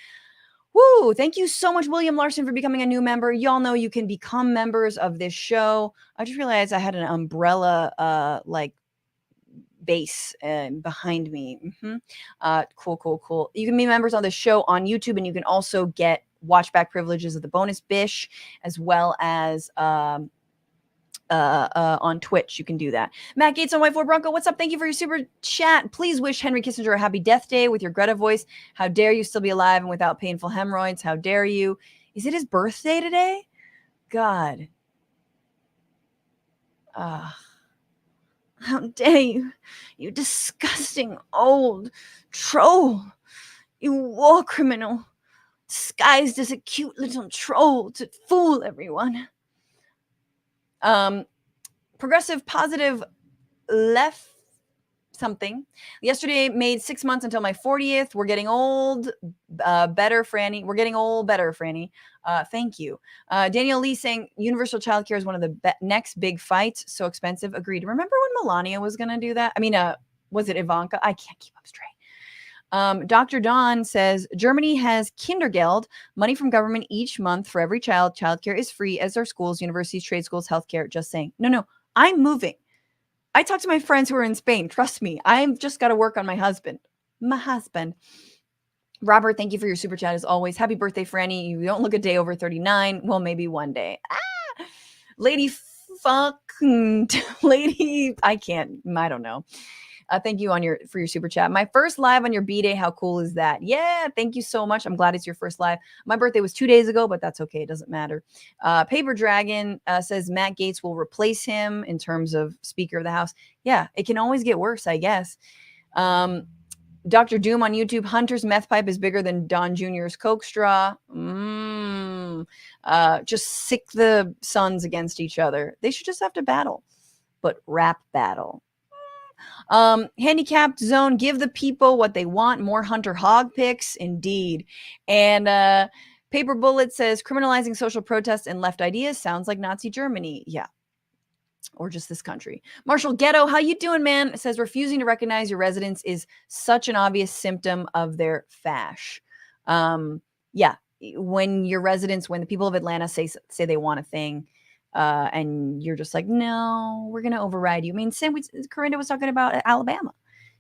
Woo! Thank you so much, William Larson, for becoming a new member. Y'all know you can become members of this show. I just realized I had an umbrella base behind me. Cool. You can be members on the show on YouTube, and you can also get watch back privileges of the bonus bish, as well as on Twitch. You can do that. Matt Gates on White 4 Bronco, what's up? Thank you for your super chat. Please wish Henry Kissinger a happy death day with your Greta voice. How dare you still be alive and without painful hemorrhoids? How dare you? Is it his birthday today? God. How dare you, you disgusting old troll, you war criminal, disguised as a cute little troll to fool everyone. Progressive positive left something. Yesterday made 6 months until my 40th. We're getting old. Better, Franny. We're getting old. Better, Franny. Thank you. Daniel Lee saying universal childcare is one of the next big fights. So expensive. Agreed. Remember when Melania was going to do that? I mean, was it Ivanka? I can't keep up straight. Dr. Don says Germany has Kindergeld, money from government each month for every child. Childcare is free, as are schools, universities, trade schools, healthcare. Just saying. No, I'm moving. I talked to my friends who are in Spain. Trust me, I've just got to work on my husband. Robert, thank you for your super chat as always. Happy birthday, Franny. You don't look a day over 39. Well, maybe one day. Lady, I don't know. Thank you for your super chat. My first live on your B-Day. How cool is that? Yeah, thank you so much. I'm glad it's your first live. My birthday was 2 days ago, but that's okay. It doesn't matter. Paper Dragon says Matt Gaetz will replace him in terms of Speaker of the House. Yeah, it can always get worse, I guess. Dr. Doom on YouTube. Hunter's meth pipe is bigger than Don Jr.'s Coke straw. Just sick the sons against each other. They should just have to battle, but rap battle. Handicapped Zone, give the people what they want. More Hunter Hog picks, indeed. And Paper Bullet says criminalizing social protests and left ideas sounds like Nazi Germany. Yeah, or just this country. Marshall Ghetto, how you doing, man? It says refusing to recognize your residents is such an obvious symptom of their fash. Yeah, when the people of Atlanta say they want a thing, and you're just like, no, we're going to override you. I mean, Karinda was talking about Alabama,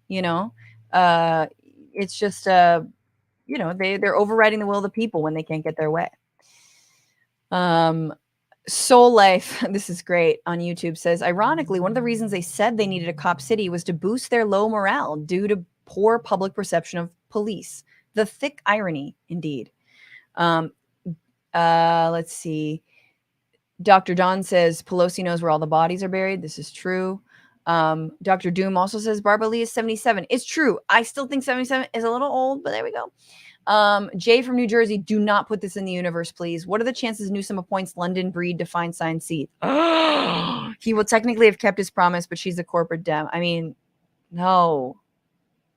it's just, they're overriding the will of the people when they can't get their way. Soul Life, this is great, on YouTube says, ironically, one of the reasons they said they needed a cop city was to boost their low morale due to poor public perception of police. The thick irony, indeed. Let's see. Dr. Don says Pelosi knows where all the bodies are buried. This is true. Dr. Doom also says Barbara Lee is 77. It's true. I still think 77 is a little old, but there we go. Jay from New Jersey, do not put this in the universe, please. What are the chances Newsom appoints London Breed to find signed seat? He will technically have kept his promise, but she's a corporate Dem. I mean, no.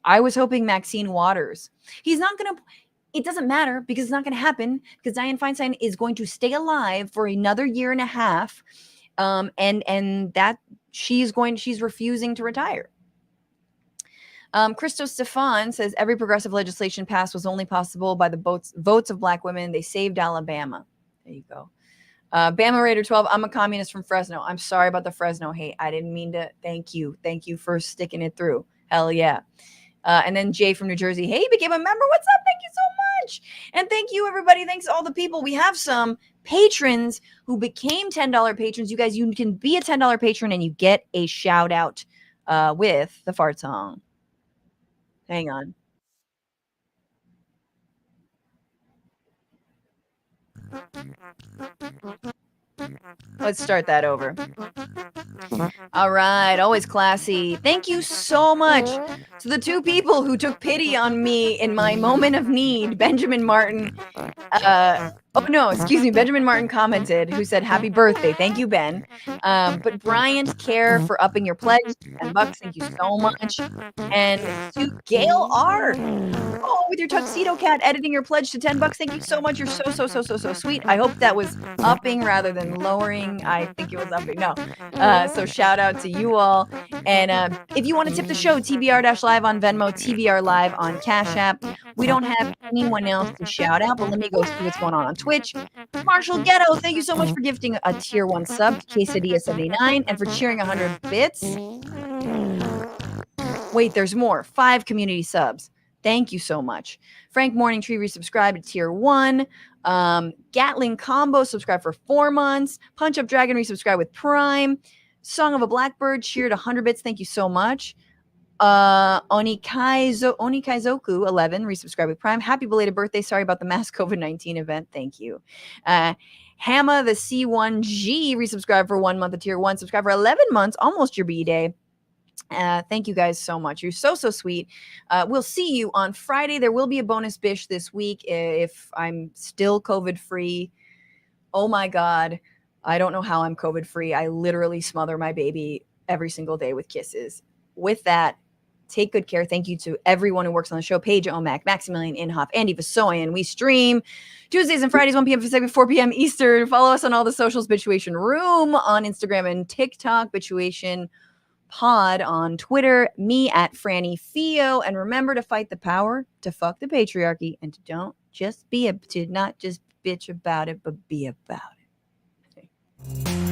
I was hoping Maxine Waters. He's not going to... It doesn't matter because it's not going to happen because Dianne Feinstein is going to stay alive for another year and a half. And that she's refusing to retire. Christo Stefan says every progressive legislation passed was only possible by the votes of Black women. They saved Alabama. There you go. Bama Raider 12. I'm a communist from Fresno. I'm sorry about the Fresno hate. I didn't mean to. Thank you. Thank you for sticking it through. Hell yeah. And then Jay from New Jersey, hey, became a member. What's up? Thank you so much. And thank you, everybody. Thanks to all the people. We have some patrons who became $10 patrons. You guys, you can be a $10 patron and you get a shout out with the fart song. Hang on. Let's start that over. All right, always classy. Thank you so much to the two people who took pity on me in my moment of need. Benjamin Martin. Benjamin Martin commented, who said, happy birthday. Thank you, Ben. But Bryant Care for upping your pledge, $10. Thank you so much. And to Gail R. Oh, with your tuxedo cat editing your pledge to $10. Thank you so much. You're so sweet. I hope that was upping rather than lowering. I think it was upping. No. So shout out to you all. And if you want to tip the show, TBR-Live on Venmo, TBR Live on Cash App. We don't have anyone else to shout out, but let me go see what's going on Twitch. Marshall Ghetto, thank you so much for gifting a tier 1 sub to Quesadilla79 and for cheering 100 bits. Wait, there's more. 5 community subs. Thank you so much. Frank Morning Tree resubscribed to tier 1. Gatling Combo subscribed for 4 months. Punch Up Dragon resubscribed with Prime. Song of a Blackbird cheered 100 bits. Thank you so much. Onikaizoku 11 resubscribed with Prime. Happy belated birthday. Sorry about the mass COVID-19 event. Thank you. Hama the C1G resubscribed for 1 month of tier 1. Subscribe for 11 months. Almost your B-day. Thank you guys so much. You're so sweet. We'll see you on Friday. There will be a bonus bish this week if I'm still COVID free. Oh my God. I don't know how I'm COVID free. I literally smother my baby every single day with kisses. With that, take good care. Thank you to everyone who works on the show. Paige Omac, Maximilian Inhofe, Andy Vasoyan. We stream Tuesdays and Fridays, 1 p.m. Pacific, 4 p.m. Eastern. Follow us on all the socials. Bitchuation Room on Instagram and TikTok. Bitchuation Pod on Twitter, me at Franny Fio, and remember to fight the power, to fuck the patriarchy, and to not just bitch about it, but be about it.